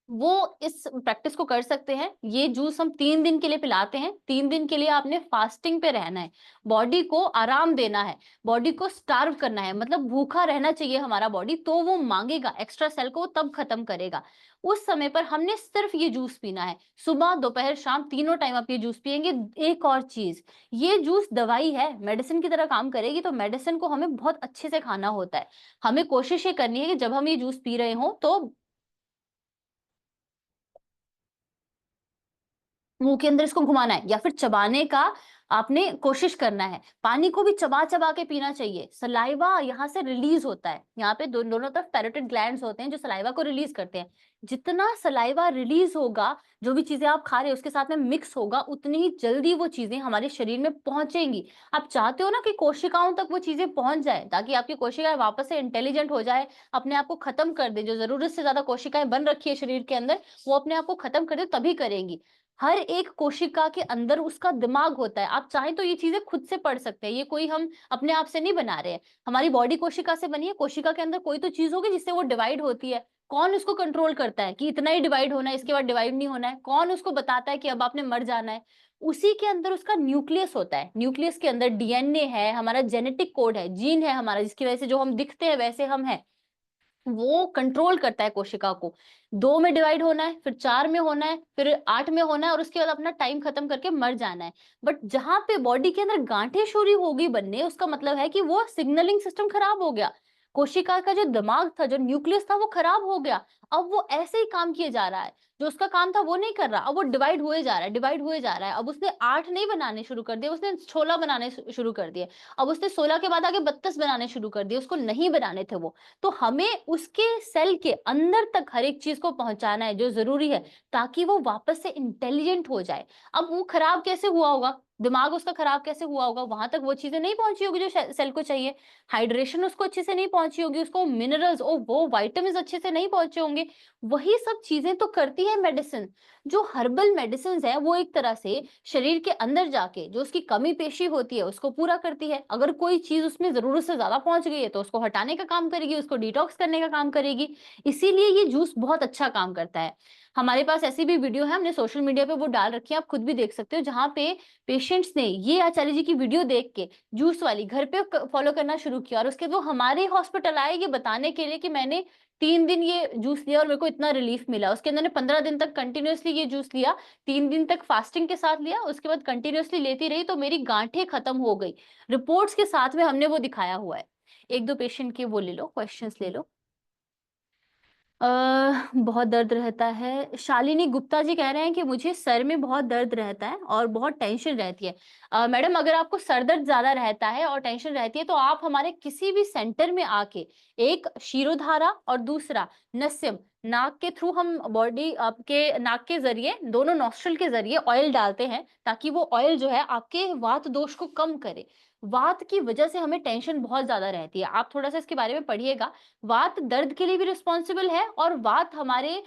वो इस प्रैक्टिस को कर सकते हैं। ये जूस हम 3 दिन के लिए पिलाते हैं। 3 दिन के लिए आपने फास्टिंग पे रहना है, बॉडी को आराम देना है, बॉडी को स्टार्व करना है, मतलब भूखा रहना चाहिए हमारा बॉडी, तो वो मांगेगा एक्स्ट्रा सेल को, तब खत्म करेगा। उस समय पर हमने सिर्फ ये जूस पीना है, सुबह दोपहर शाम तीनों टाइम आप ये जूस पियेंगे। एक और चीज, ये जूस दवाई है, मेडिसिन की तरह काम करेगी, तो मेडिसिन को हमें बहुत अच्छे से खाना होता है। हमें कोशिश ये करनी है कि जब हम ये जूस पी रहे हो तो मुंह के अंदर इसको घुमाना है, या फिर चबाने का आपने कोशिश करना है। पानी को भी चबा चबा के पीना चाहिए। सलाइवा यहाँ से रिलीज होता है, यहाँ पे दोनों तरफ पैरोटिड ग्लैंड्स होते हैं जो सलाइवा को रिलीज करते हैं। जितना सलाइवा रिलीज होगा, जो भी चीजें आप खा रहे हो उसके साथ में मिक्स होगा, उतनी ही जल्दी वो चीजें हमारे शरीर में पहुंचेंगी। आप चाहते हो ना कि कोशिकाओं तक वो चीजें पहुंच जाए, ताकि आपकी कोशिकाएं वापस से इंटेलिजेंट हो जाए, अपने आप को खत्म कर दे। जो जरूरत से ज्यादा कोशिकाएं बन रखी है शरीर के अंदर, वो अपने आप को खत्म कर दे, तभी करेंगी। हर एक कोशिका के अंदर उसका दिमाग होता है। आप चाहें तो ये चीजें खुद से पढ़ सकते हैं, ये कोई हम अपने आप से नहीं बना रहे हैं। हमारी बॉडी कोशिका से बनी है, कोशिका के अंदर कोई तो चीज होगी जिससे वो डिवाइड होती है। कौन उसको कंट्रोल करता है कि इतना ही डिवाइड होना है, इसके बाद डिवाइड नहीं होना है? कौन उसको बताता है कि अब आपने मर जाना है? उसी के अंदर उसका न्यूक्लियस होता है। न्यूक्लियस के अंदर डीएनए है, हमारा जेनेटिक कोड है, जीन है हमारा, जिसकी वजह से जो हम दिखते हैं वैसे हम हैं। वो कंट्रोल करता है कोशिका को। 2 में डिवाइड होना है, फिर 4 में होना है, फिर 8 में होना है, और उसके बाद अपना टाइम खत्म करके मर जाना है। बट जहां पे बॉडी के अंदर गांठें शुरू होगी बनने, उसका मतलब है कि वो सिग्नलिंग सिस्टम खराब हो गया। कोशिका का जो दिमाग था, जो न्यूक्लियस था, वो खराब हो गया। अब वो ऐसे ही काम किए जा रहा है, जो उसका काम था वो नहीं कर रहा। अब वो डिवाइड हुए जा रहा है, डिवाइड हुए जा रहा है। अब उसने 8 नहीं बनाने शुरू कर दिए, उसने 16 बनाने शुरू कर दिए। अब उसने 16 के बाद आगे 32 बनाने शुरू कर दिए, उसको नहीं बनाने थे वो। तो हमें उसके सेल के अंदर तक हर एक चीज को पहुंचाना है जो जरूरी है, ताकि वो वापस से इंटेलिजेंट हो जाए। अब वो खराब कैसे हुआ होगा, दिमाग उसका खराब कैसे हुआ होगा? वहां तक वो चीजें नहीं पहुंची होगी जो सेल को चाहिए। हाइड्रेशन उसको अच्छे से नहीं पहुंची होगी, उसको मिनरल्स और वो वाइटामिन अच्छे से नहीं पहुंचे होंगे। वही सब चीजें तो करती है मेडिसिन। जो हर्बल मेडिसिन है वो एक तरह से शरीर के अंदर जाके जो उसकी कमी पेशी होती है उसको पूरा करती है। अगर कोई चीज उसमें जरूरत से ज्यादा पहुंच गई है तो उसको हटाने का काम करेगी, उसको डिटॉक्स करने का काम करेगी। इसीलिए ये जूस बहुत अच्छा काम करता है। हमारे पास ऐसी भी वीडियो है, हमने सोशल मीडिया पे वो डाल रखी है, आप खुद भी देख सकते हो, जहाँ पे पेशेंट्स ने ये आचार्य जी की वीडियो देख के जूस वाली घर पे फॉलो करना शुरू किया, और उसके बाद वो हमारे हॉस्पिटल आए ये बताने के लिए कि मैंने 3 दिन ये जूस लिया और मेरे को इतना रिलीफ मिला। उसके अंदर ने 15 दिन तक कंटिन्यूअसली ये जूस लिया, 3 दिन तक फास्टिंग के साथ लिया, उसके बाद कंटिन्यूअसली लेती रही तो मेरी गांठें खत्म हो गई। रिपोर्ट्स के साथ में हमने वो दिखाया हुआ है। 1-2 पेशेंट के वो ले लो, क्वेश्चंस ले लो। बहुत दर्द रहता है। शालिनी गुप्ता जी कह रहे हैं कि मुझे सर में बहुत दर्द रहता है और बहुत टेंशन रहती है। मैडम, अगर आपको सर दर्द ज्यादा रहता है और टेंशन रहती है तो आप हमारे किसी भी सेंटर में आके, एक शिरोधारा और दूसरा नस्यम, नाक के थ्रू हम बॉडी, आपके नाक के जरिए, दोनों नॉस्ट्रल के जरिए ऑयल डालते हैं ताकि वो ऑयल जो है आपके वात दोष को कम करे। वात की वजह से हमें टेंशन बहुत ज्यादा रहती है। आप थोड़ा सा इसके बारे में पढ़िएगा। वात दर्द के लिए भी रिस्पॉन्सिबल है और वात हमारे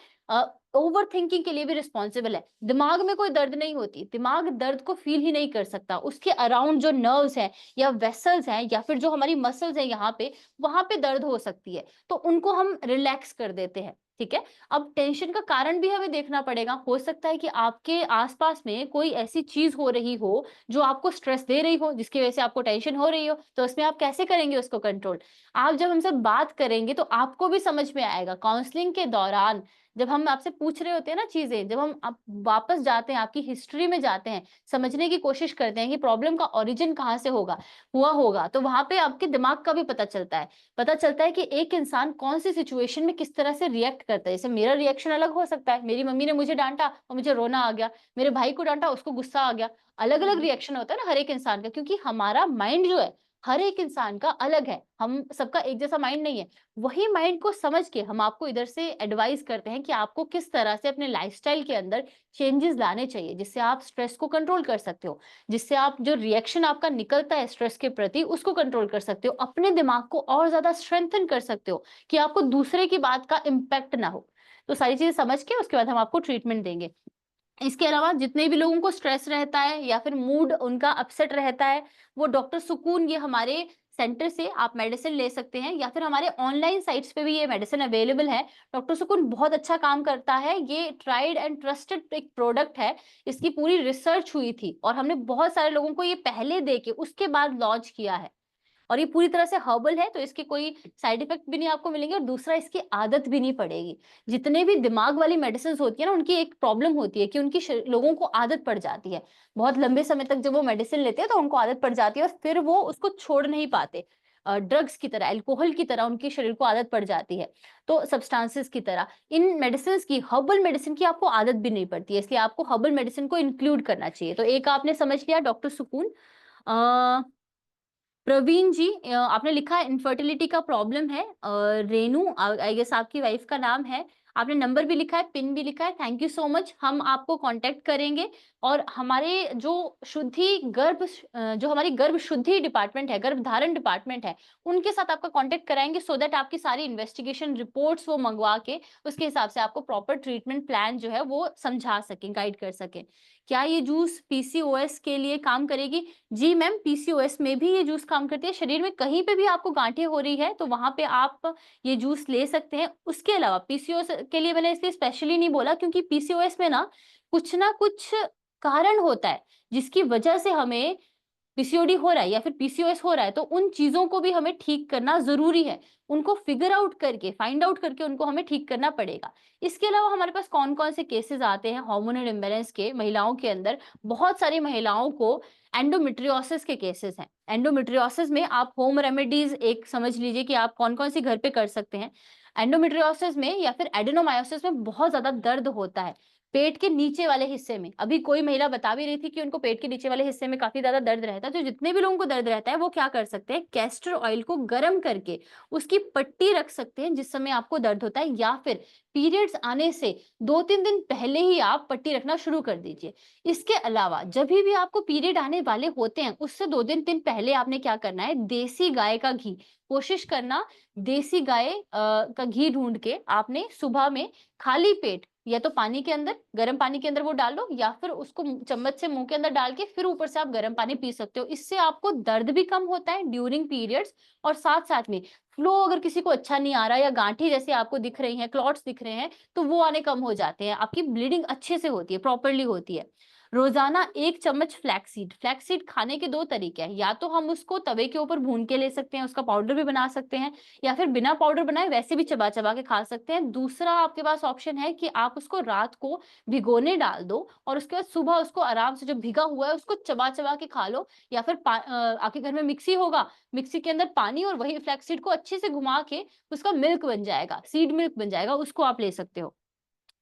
ओवर थिंकिंग के लिए भी रिस्पॉन्सिबल है। दिमाग में कोई दर्द नहीं होती, दिमाग दर्द को फील ही नहीं कर सकता। उसके अराउंड जो नर्व्स हैं या वेसल्स हैं या फिर जो हमारी मसल्स हैं यहाँ पे, वहां पे दर्द हो सकती है, तो उनको हम रिलैक्स कर देते हैं। ठीक है, अब टेंशन का कारण भी हमें देखना पड़ेगा। हो सकता है कि आपके आसपास में कोई ऐसी चीज हो रही हो जो आपको स्ट्रेस दे रही हो, जिसकी वजह से आपको टेंशन हो रही हो, तो उसमें आप कैसे करेंगे उसको कंट्रोल। आप जब हमसे बात करेंगे तो आपको भी समझ में आएगा। काउंसलिंग के दौरान जब हम आपसे पूछ रहे होते हैं ना चीजें, जब हम आप वापस जाते हैं, आपकी हिस्ट्री में जाते हैं, समझने की कोशिश करते हैं कि प्रॉब्लम का ओरिजिन कहाँ से हुआ होगा, तो वहां पे आपके दिमाग का भी पता चलता है। पता चलता है कि एक इंसान कौन सी सिचुएशन में किस तरह से रिएक्ट करता है। जैसे मेरा रिएक्शन अलग हो सकता है, मेरी मम्मी ने मुझे डांटा और मुझे रोना आ गया, मेरे भाई को डांटा उसको गुस्सा आ गया। अलग अलग रिएक्शन होता है ना हर एक इंसान का, क्योंकि हमारा माइंड जो है हर एक इंसान का अलग है, हम सबका एक जैसा माइंड नहीं है। वही माइंड को समझ के हम आपको इधर से एडवाइस करते हैं कि आपको किस तरह से अपने लाइफस्टाइल के अंदर चेंजेस लाने चाहिए, जिससे आप स्ट्रेस को कंट्रोल कर सकते हो, जिससे आप जो रिएक्शन आपका निकलता है स्ट्रेस के प्रति उसको कंट्रोल कर सकते हो, अपने दिमाग को और ज्यादा स्ट्रेंथन कर सकते हो कि आपको दूसरे की बात का इम्पैक्ट ना हो। तो सारी चीजें समझ के उसके बाद हम आपको ट्रीटमेंट देंगे। इसके अलावा जितने भी लोगों को स्ट्रेस रहता है या फिर मूड उनका अपसेट रहता है, वो डॉक्टर सुकून, ये हमारे सेंटर से आप मेडिसिन ले सकते हैं या फिर हमारे ऑनलाइन साइट्स पे भी ये मेडिसिन अवेलेबल है। डॉक्टर सुकून बहुत अच्छा काम करता है, ये ट्राइड एंड ट्रस्टेड एक प्रोडक्ट है। इसकी पूरी रिसर्च हुई थी और हमने बहुत सारे लोगों को ये पहले दे के उसके बाद लॉन्च किया है। और ये पूरी तरह से हर्बल है, तो इसके कोई साइड इफेक्ट भी नहीं आपको मिलेंगे, और दूसरा इसकी आदत भी नहीं पड़ेगी। जितने भी दिमाग वाली मेडिसिन होती है ना, उनकी एक प्रॉब्लम होती है कि उनकी लोगों को आदत पड़ जाती है। बहुत लंबे समय तक जब वो मेडिसिन लेते हैं तो उनको आदत पड़ जाती है और फिर वो उसको छोड़ नहीं पाते। ड्रग्स की तरह, अल्कोहल की तरह उनके शरीर को आदत पड़ जाती है। तो सब्सटेंसेस की तरह इन मेडिसिन की, हर्बल मेडिसिन की आपको आदत भी नहीं पड़ती है, इसलिए आपको हर्बल मेडिसिन को इंक्लूड करना चाहिए। तो एक आपने समझ लिया डॉक्टर सुकून। प्रवीण जी, आपने लिखा है इनफर्टिलिटी का प्रॉब्लम है। रेनू, आई गेस आपकी वाइफ का नाम है। आपने नंबर भी लिखा है, पिन भी लिखा है। Thank you so much. हम आपको कांटेक्ट करेंगे और हमारे जो जो हमारी गर्भ शुद्धि डिपार्टमेंट है, गर्भ धारण डिपार्टमेंट है, उनके साथ आपका कांटेक्ट कराएंगे सो दैट आपकी सारी इन्वेस्टिगेशन रिपोर्ट्स वो मंगवा के उसके हिसाब से आपको प्रॉपर ट्रीटमेंट प्लान जो है वो समझा सकें, गाइड कर सकें। क्या ये जूस पीसीओएस के लिए काम करेगी? जी मैम, पीसीओएस में भी ये जूस काम करती है। शरीर में कहीं पे भी आपको गांठें हो रही है तो वहां पे आप ये जूस ले सकते हैं। उसके अलावा पीसीओएस के लिए मैंने इसलिए स्पेशली नहीं बोला क्योंकि पीसीओएस में ना कुछ कारण होता है जिसकी वजह से हमें पीसीओडी हो रहा है या फिर पीसीओएस हो रहा है, तो उन चीजों को भी हमें ठीक करना जरूरी है। उनको फिगर आउट करके, फाइंड आउट करके उनको हमें ठीक करना पड़ेगा। इसके अलावा हमारे पास कौन कौन से केसेस आते हैं हार्मोनल इम्बैलेंस के महिलाओं के अंदर? बहुत सारी महिलाओं को एंडोमेट्रियोसिस के केसेस हैं। एंडोमेट्रियोसिस में आप होम रेमेडीज एक समझ लीजिए कि आप कौन कौन सी घर पे कर सकते हैं। एंडोमेट्रियोसिस में या फिर एडेनोमायोसिस में बहुत ज्यादा दर्द होता है पेट के नीचे वाले हिस्से में। अभी कोई महिला बता भी रही थी कि उनको पेट के नीचे वाले हिस्से में काफी ज्यादा दर्द रहता है। तो जितने भी लोगों को दर्द रहता है वो क्या कर सकते हैं, कैस्टर ऑयल को गर्म करके उसकी पट्टी रख सकते हैं जिस समय आपको दर्द होता है, या फिर पीरियड्स आने से 2-3 दिन पहले ही आप पट्टी रखना शुरू कर दीजिए। इसके अलावा जब भी आपको पीरियड आने वाले होते हैं उससे 2 दिन पहले आपने क्या करना है, देसी गाय का घी, कोशिश करना देसी गाय का घी ढूंढ के आपने सुबह में खाली पेट या तो पानी के अंदर, गर्म पानी के अंदर वो डाल लो, या फिर उसको चम्मच से मुंह के अंदर डाल के फिर ऊपर से आप गर्म पानी पी सकते हो। इससे आपको दर्द भी कम होता है ड्यूरिंग पीरियड्स, और साथ साथ में फ्लो अगर किसी को अच्छा नहीं आ रहा या गांठी जैसे आपको दिख रही हैं, क्लॉट्स दिख रहे हैं, तो वो आने कम हो जाते हैं, आपकी ब्लीडिंग अच्छे से होती है, प्रॉपरली होती है। रोजाना 1 चम्मच फ्लैक्सीड। फ्लैक्सीड खाने के 2 तरीके हैं, या तो हम उसको तवे के ऊपर भून के ले सकते हैं, उसका पाउडर भी बना सकते हैं, या फिर बिना पाउडर बनाए वैसे भी चबा चबा के खा सकते हैं। दूसरा आपके पास ऑप्शन है कि आप उसको रात को भिगोने डाल दो और उसके बाद सुबह उसको आराम से, जो भिगा हुआ है उसको चबा चबा के खा लो, या फिर आपके घर में मिक्सी होगा, मिक्सी के अंदर पानी और वही फ्लैक्सीड को अच्छे से घुमा के उसका मिल्क बन जाएगा, सीड मिल्क बन जाएगा, उसको आप ले सकते हो।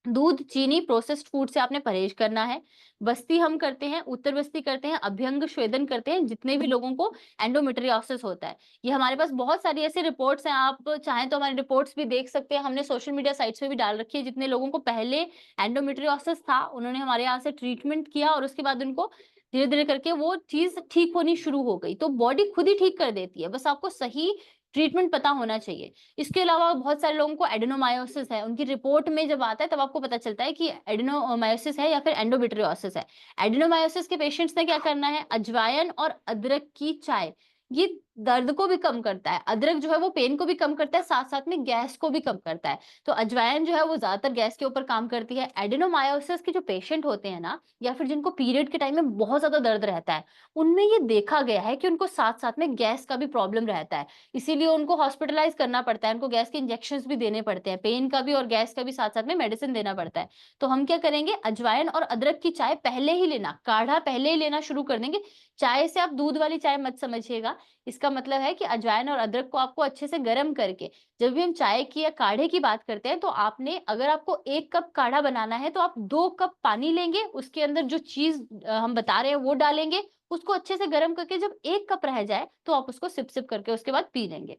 दूध, चीनी, प्रोसेस्ड फूड से आपने परहेज करना है। बस्ती हम करते हैं, उत्तर बस्ती करते हैं, अभ्यंग स्वेदन करते हैं, जितने भी लोगों को एंडोमेट्रियोसिस होता है। ये हमारे पास बहुत सारी ऐसी रिपोर्ट्स हैं, आप चाहें तो हमारी रिपोर्ट्स भी देख सकते हैं, हमने सोशल मीडिया साइट्स पे भी डाल रखी है। जितने लोगों को पहले एंडोमेट्रियोसिस था, उन्होंने हमारे यहाँ से ट्रीटमेंट किया और उसके बाद उनको धीरे धीरे करके वो चीज ठीक होनी शुरू हो गई। तो बॉडी खुद ही ठीक कर देती है, बस आपको सही ट्रीटमेंट पता होना चाहिए। इसके अलावा बहुत सारे लोगों को एडेनोमायोसिस है, उनकी रिपोर्ट में जब आता है तब आपको पता चलता है कि एडेनोमायोसिस है या फिर एंडोमेट्रियोसिस है। एडेनोमायोसिस के पेशेंट्स ने क्या करना है, अजवाइन और अदरक की चाय, ये दर्द को भी कम करता है। अदरक जो है वो पेन को भी कम करता है, साथ साथ में गैस को भी कम करता है। तो अजवाइन जो है वो ज्यादातर गैस के ऊपर काम करती है। एडेनोमायोसिस के जो पेशेंट होते हैं ना, या फिर जिनको पीरियड के टाइम में बहुत ज्यादा दर्द रहता है, उनमें ये देखा गया है कि उनको साथ साथ में गैस का भी प्रॉब्लम रहता है, इसीलिए उनको हॉस्पिटलाइज करना पड़ता है, उनको गैस के इंजेक्शंस भी देने पड़ते हैं, पेन का भी और गैस का भी साथ साथ में मेडिसिन देना पड़ता है। तो हम क्या करेंगे, अजवाइन और अदरक की चाय पहले ही लेना, काढ़ा पहले ही लेना शुरू कर देंगे। चाय से आप दूध वाली चाय मत समझिएगा, इसका मतलब है कि अजवाइन और अदरक को आपको अच्छे से गर्म करके, जब भी हम चाय की या काढ़े की बात करते हैं, तो आपने, अगर आपको 1 कप काढ़ा बनाना है तो आप 2 कप पानी लेंगे, उसके अंदर जो चीज हम बता रहे हैं वो डालेंगे, उसको अच्छे से गर्म करके जब 1 कप रह जाए तो आप उसको सिप सिप करके उसके बाद पी लेंगे।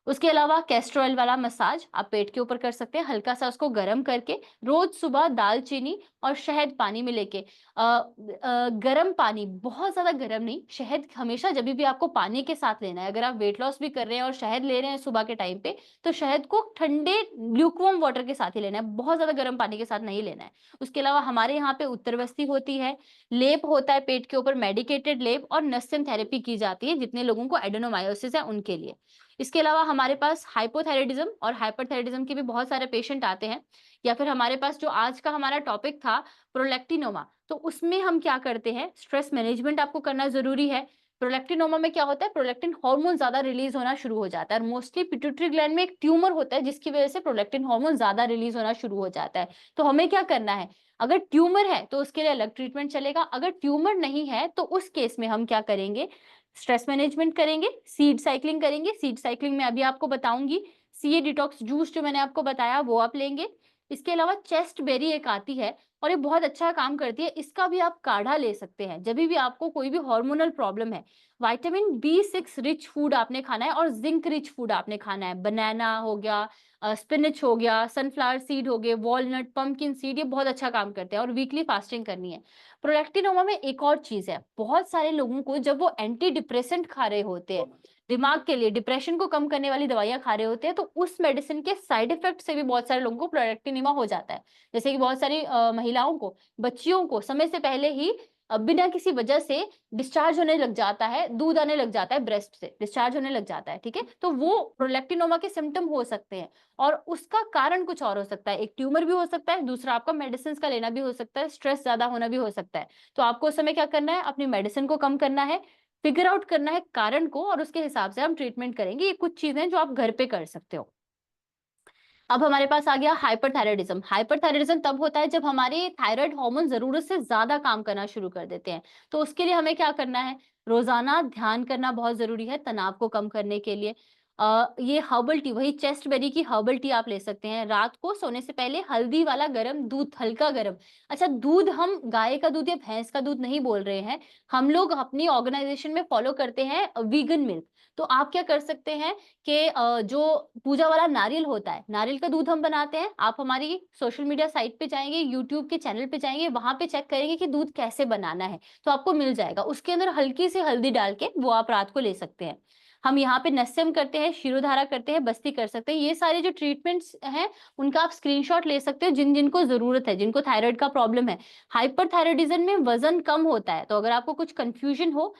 उसके अलावा कैस्टर ऑयल वाला मसाज आप पेट के ऊपर कर सकते हैं, हल्का सा उसको गर्म करके रोज सुबह दालचीनी और शहद पानी में लेके, गर्म पानी, बहुत ज्यादा गर्म नहीं, शहद हमेशा जब भी आपको पानी के साथ लेना है। अगर आप वेट लॉस भी कर रहे हैं और शहद ले रहे हैं सुबह के टाइम पे, तो शहद को ठंडे ल्यूकवार्म वाटर के साथ ही लेना है, बहुत ज्यादा गर्म पानी के साथ नहीं लेना है। उसके अलावा हमारे यहाँ पे उत्तरवस्ती होती है, लेप होता है पेट के ऊपर, मेडिकेटेड लेप, और नस्यन थेरेपी की जाती है जितने लोगों को एडेनोमायोसिस है उनके लिए। इसके अलावा हमारे पास हाइपोथायराइडिज्म और हाइपरथायराइडिज्म के भी बहुत सारे पेशेंट आते हैं, या फिर हमारे पास जो आज का हमारा टॉपिक था प्रोलैक्टिनोमा, तो उसमें हम क्या करते हैं, स्ट्रेस मैनेजमेंट आपको करना जरूरी है। प्रोलैक्टिनोमा में क्या होता है, प्रोलैक्टिन हार्मोन ज्यादा रिलीज होना शुरू हो जाता है, और मोस्टली पिट्यूटरी ग्लैंड में एक ट्यूमर होता है जिसकी वजह से प्रोलैक्टिन हार्मोन ज्यादा रिलीज होना शुरू हो जाता है। तो हमें क्या करना है, अगर ट्यूमर है तो उसके लिए अलग ट्रीटमेंट चलेगा, अगर ट्यूमर नहीं है तो उस केस में हम क्या करेंगे, स्ट्रेस मैनेजमेंट करेंगे, सीड साइक्लिंग करेंगे। सीड साइक्लिंग में अभी आपको बताऊंगी, सीए डिटॉक्स जूस जो मैंने आपको बताया वो आप लेंगे। इसके अलावा चेस्ट बेरी एक आती है और ये बहुत अच्छा काम करती है, इसका भी आप काढ़ा ले सकते हैं जब भी आपको कोई भी हार्मोनल प्रॉब्लम है। विटामिन B6 रिच फूड आपने खाना है और जिंक रिच फूड आपने खाना है, बनाना हो गया, स्पिनच हो गया, सनफ्लावर सीड हो गए, वॉलनट, पंपकिन सीड, ये बहुत अच्छा काम करते हैं, और वीकली फास्टिंग करनी है। प्रोलैक्टिनोमा में एक और चीज है, बहुत सारे लोगों को जब वो एंटी डिप्रेसेंट खा रहे होते हैं, दिमाग के लिए डिप्रेशन को कम करने वाली दवाइयां खा रहे होते हैं, तो उस मेडिसिन के साइड इफेक्ट से भी बहुत सारे लोगों को प्रोलैक्टिनिमा हो जाता है। जैसे कि बहुत सारी महिलाओं को, बच्चियों को समय से पहले ही बिना किसी वजह से डिस्चार्ज होने लग जाता है, दूध आने लग जाता है, ब्रेस्ट से डिस्चार्ज होने लग जाता है, ठीक है, तो वो प्रोलैक्टिनोमा के सिम्टम हो सकते हैं, और उसका कारण कुछ और हो सकता है, एक ट्यूमर भी हो सकता है, दूसरा आपका मेडिसिन का लेना भी हो सकता है, स्ट्रेस ज्यादा होना भी हो सकता है। तो आपको उस समय क्या करना है, अपनी मेडिसिन को कम करना है, फिगर आउट करना है कारण को, और उसके हिसाब से हम ट्रीटमेंट करेंगे। ये कुछ चीजें जो आप घर पे कर सकते हो। अब हमारे पास आ गया हाइपरथायराइडिज्म। हाइपरथायराइडिज्म तब होता है जब हमारे थायराइड हार्मोन जरूरत से ज्यादा काम करना शुरू कर देते हैं। तो उसके लिए हमें क्या करना है, रोजाना ध्यान करना बहुत जरूरी है तनाव को कम करने के लिए। ये हर्बल टी, वही चेस्ट बेरी की हर्बल टी आप ले सकते हैं। रात को सोने से पहले हल्दी वाला गर्म दूध, हल्का गर्म, अच्छा दूध, हम गाय का दूध या भैंस का दूध नहीं बोल रहे हैं, हम लोग अपनी ऑर्गेनाइजेशन में फॉलो करते हैं वीगन मिल्क। तो आप क्या कर सकते हैं कि जो पूजा वाला नारियल होता है, नारियल का दूध हम बनाते हैं, आप हमारी सोशल मीडिया साइट पे जाएंगे, यूट्यूब के चैनल पे जाएंगे, वहां पे चेक करेंगे कि दूध कैसे बनाना है, तो आपको मिल जाएगा, उसके अंदर हल्की सी हल्दी डाल के वो आप रात को ले सकते हैं। हम यहाँ पे नस्यम करते हैं, शिरोधारा करते हैं, बस्ती कर सकते हैं। ये सारे जो ट्रीटमेंट्स हैं उनका आप स्क्रीनशॉट ले सकते हो, जिन जिनको जरूरत है, जिनको थायराइड का प्रॉब्लम है। हाइपरथायराइडिज्म में वजन कम होता है, तो अगर आपको कुछ कंफ्यूजन हो,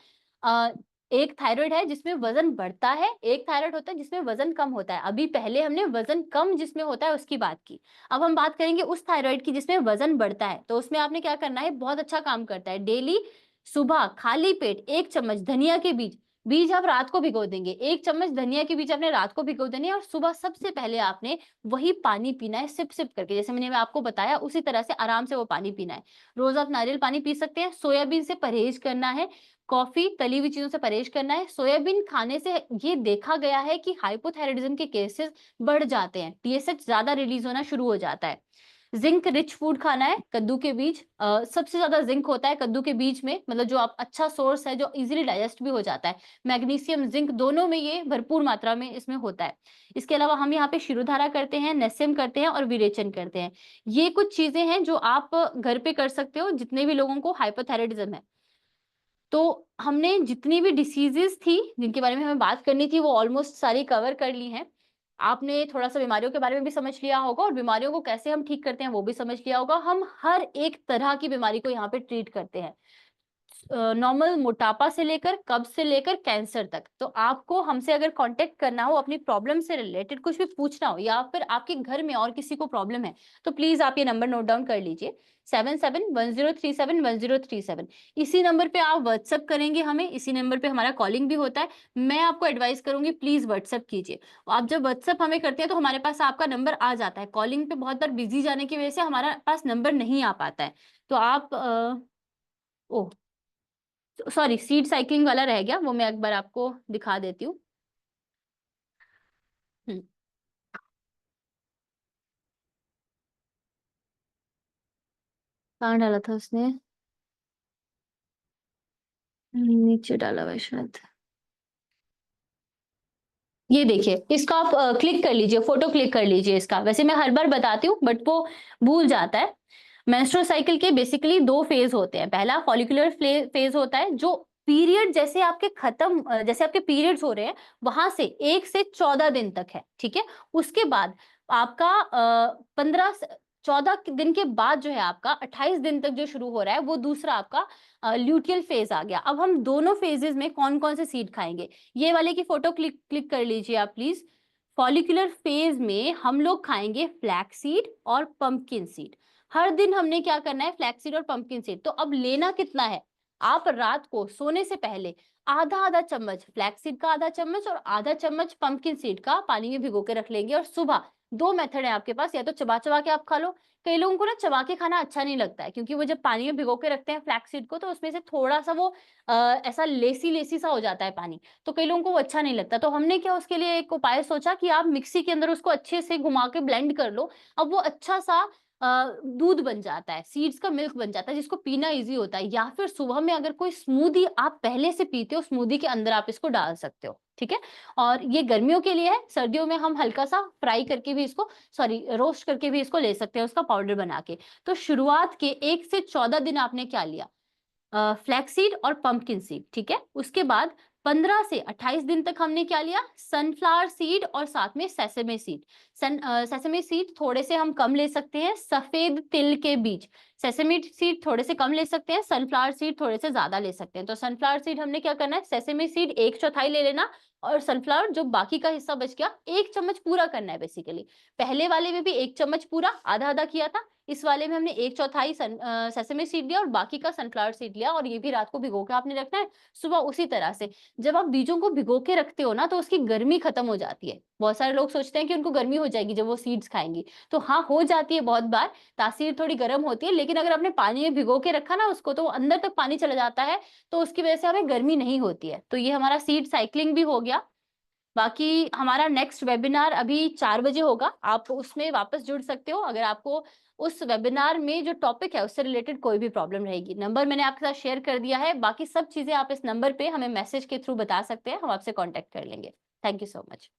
एक थायराइड है जिसमें वजन बढ़ता है, एक थायराइड होता है जिसमें वजन कम होता है। अभी पहले हमने वजन कम जिसमें होता है उसकी बात की, अब हम बात करेंगे उस थायराइड की जिसमें वजन बढ़ता है। तो उसमें आपने क्या करना है, बहुत अच्छा काम करता है, डेली सुबह खाली पेट 1 चम्मच धनिया के बीज आप रात को भिगो देंगे, 1 चम्मच धनिया के बीज आपने रात को भिगो देने हैं और सुबह सबसे पहले आपने वही पानी पीना है, सिप सिप करके, जैसे मैंने आपको बताया उसी तरह से आराम से वो पानी पीना है। रोज आप नारियल पानी पी सकते हैं। सोयाबीन से परहेज करना है, कॉफी तली हुई चीजों से परहेज करना है। सोयाबीन खाने से ये देखा गया है कि हाइपोथायराइडिज्म के केसेस बढ़ जाते हैं, टीएसएच ज्यादा रिलीज होना शुरू हो जाता है। जिंक रिच फूड खाना है, कद्दू के बीज, सबसे ज्यादा जिंक होता है कद्दू के बीज में, मतलब जो आप अच्छा सोर्स है जो इजीली डाइजेस्ट भी हो जाता है। मैग्नीशियम जिंक दोनों में ये भरपूर मात्रा में इसमें होता है। इसके अलावा हम यहाँ पे शिरोधारा करते हैं, नेस्यम करते हैं और विरेचन करते हैं। ये कुछ चीजें हैं जो आप घर पे कर सकते हो जितने भी लोगों को हाइपोथायराइडिज्म है। तो हमने जितनी भी डिसीजेस थी जिनके बारे में हमें बात करनी थी वो ऑलमोस्ट सारी कवर कर ली हैं। आपने थोड़ा सा बीमारियों के बारे में भी समझ लिया होगा और बीमारियों को कैसे हम ठीक करते हैं वो भी समझ लिया होगा। हम हर एक तरह की बीमारी को यहाँ पे ट्रीट करते हैं, नॉर्मल मोटापा से लेकर कब्ज से लेकर कैंसर तक। तो आपको हमसे अगर कांटेक्ट करना हो, अपनी प्रॉब्लम से रिलेटेड कुछ भी पूछना हो या फिर आपके घर में और किसी को प्रॉब्लम है, तो प्लीज आप ये नंबर नोट डाउन कर लीजिए, 7710371037। इसी नंबर पे आप व्हाट्सअप करेंगे हमें, इसी नंबर पे हमारा कॉलिंग भी होता है। मैं आपको एडवाइस करूंगी प्लीज व्हाट्सअप कीजिए। आप जब व्हाट्सअप हमें करते हैं तो हमारे पास आपका नंबर आ जाता है, कॉलिंग पे बहुत बार बिजी जाने की वजह से हमारे पास नंबर नहीं आ पाता है। तो आप ओ सॉरी, सीड साइकिलिंग वाला रह गया, वो मैं एक बार आपको दिखा देती हूँ। कहाँ डाला था उसने, नीचे डाला हुआ है शायद। ये देखिए, इसको आप क्लिक कर लीजिए, फोटो क्लिक कर लीजिए इसका। वैसे मैं हर बार बताती हूँ बट वो भूल जाता है। मेंस्ट्रुअल साइकिल के बेसिकली 2 फेज होते हैं। पहला फॉलिकुलर फेज होता है जो पीरियड जैसे आपके खत्म, जैसे आपके पीरियड्स हो रहे हैं वहां से 1 से 14 दिन तक है, ठीक है। उसके बाद आपका 14 दिन के बाद जो है आपका 28 दिन तक जो शुरू हो रहा है वो दूसरा आपका ल्यूटियल फेज आ गया। अब हम दोनों फेजेस में कौन कौन से सीड खाएंगे, ये वाले की फोटो क्लिक कर लीजिए आप प्लीज। फॉलिकुलर फेज में हम लोग खाएंगे फ्लैक्स सीड और पंपकिन सीड। हर दिन हमने क्या करना है, फ्लैक्स सीड और पंपकिन सीड। तो अब लेना कितना है, आप रात को सोने से पहले आधा आधा चम्मच फ्लैक्स सीड का, आधा चम्मच और आधा चम्मच पंपकिन सीड का पानी में भिगो के रख लेंगे। और सुबह 2 मेथड है आपके पास, या तो चबा चबा के आप खा लो। कई लोगों को ना चबा के खाना अच्छा नहीं लगता है, क्योंकि वो जब पानी में भिगो के रखते हैं फ्लैक्स सीड को तो उसमें से थोड़ा सा वो ऐसा लेसी लेसी सा हो जाता है पानी, तो कई लोगों को वो अच्छा नहीं लगता। तो हमने क्या उसके लिए एक उपाय सोचा कि आप मिक्सी के अंदर उसको अच्छे से घुमा के ब्लेंड कर लो। अब वो अच्छा सा दूध बन जाता है, सीड्स का मिल्क बन जाता है जिसको पीना इजी होता है। या फिर सुबह में अगर कोई स्मूदी आप पहले से पीते हो, स्मूदी के अंदर आप इसको डाल सकते हो, ठीक है। और ये गर्मियों के लिए है, सर्दियों में हम हल्का सा फ्राई करके भी इसको, सॉरी रोस्ट करके भी इसको ले सकते हैं, उसका पाउडर बना के। तो शुरुआत के 1 से 14 दिन आपने क्या लिया, फ्लैक्स सीड और पंपकिन सीड, ठीक है। उसके बाद 15 से 28 दिन तक हमने क्या लिया, सनफ्लावर सीड और साथ में सेसमे सीड। सेसमे सीड थोड़े से हम कम ले सकते हैं, सफेद तिल के बीज। सेसमे सीड थोड़े से कम ले सकते हैं, सनफ्लावर सीड थोड़े से ज्यादा ले सकते हैं। तो सनफ्लावर सीड हमने क्या करना है, सेसमे सीड 1/4 ले लेना और सनफ्लावर जो बाकी का हिस्सा बच गया 1 चम्मच पूरा करना है बेसिकली। पहले वाले में भी 1 चम्मच पूरा, आधा आधा किया था। इस वाले में हमने 1/4 सेसमे सीड लिया और बाकी का सनफ्लावर सीड लिया, और ये भी रात को भिगो के आपने रखना है। सुबह उसी तरह से जब आप बीजों को भिगो के रखते हो ना तो उसकी गर्मी खत्म हो जाती है। बहुत सारे लोग सोचते हैं कि उनको गर्मी हो जाएगी जब वो सीड्स खाएंगी, तो हाँ हो जाती है बहुत बार, तासीर थोड़ी गर्म होती है। लेकिन अगर आपने पानी में भिगो के रखा ना उसको, तो अंदर तक पानी चला जाता है, तो उसकी वजह से हमें गर्मी नहीं होती है। तो ये हमारा सीड साइक्लिंग भी हो गया। बाकी हमारा नेक्स्ट वेबिनार अभी 4 बजे होगा, आप उसमें वापस जुड़ सकते हो अगर आपको उस वेबिनार में जो टॉपिक है उससे रिलेटेड कोई भी प्रॉब्लम रहेगी। नंबर मैंने आपके साथ शेयर कर दिया है, बाकी सब चीजें आप इस नंबर पे हमें मैसेज के थ्रू बता सकते हैं, हम आपसे कांटेक्ट कर लेंगे। Thank you so much.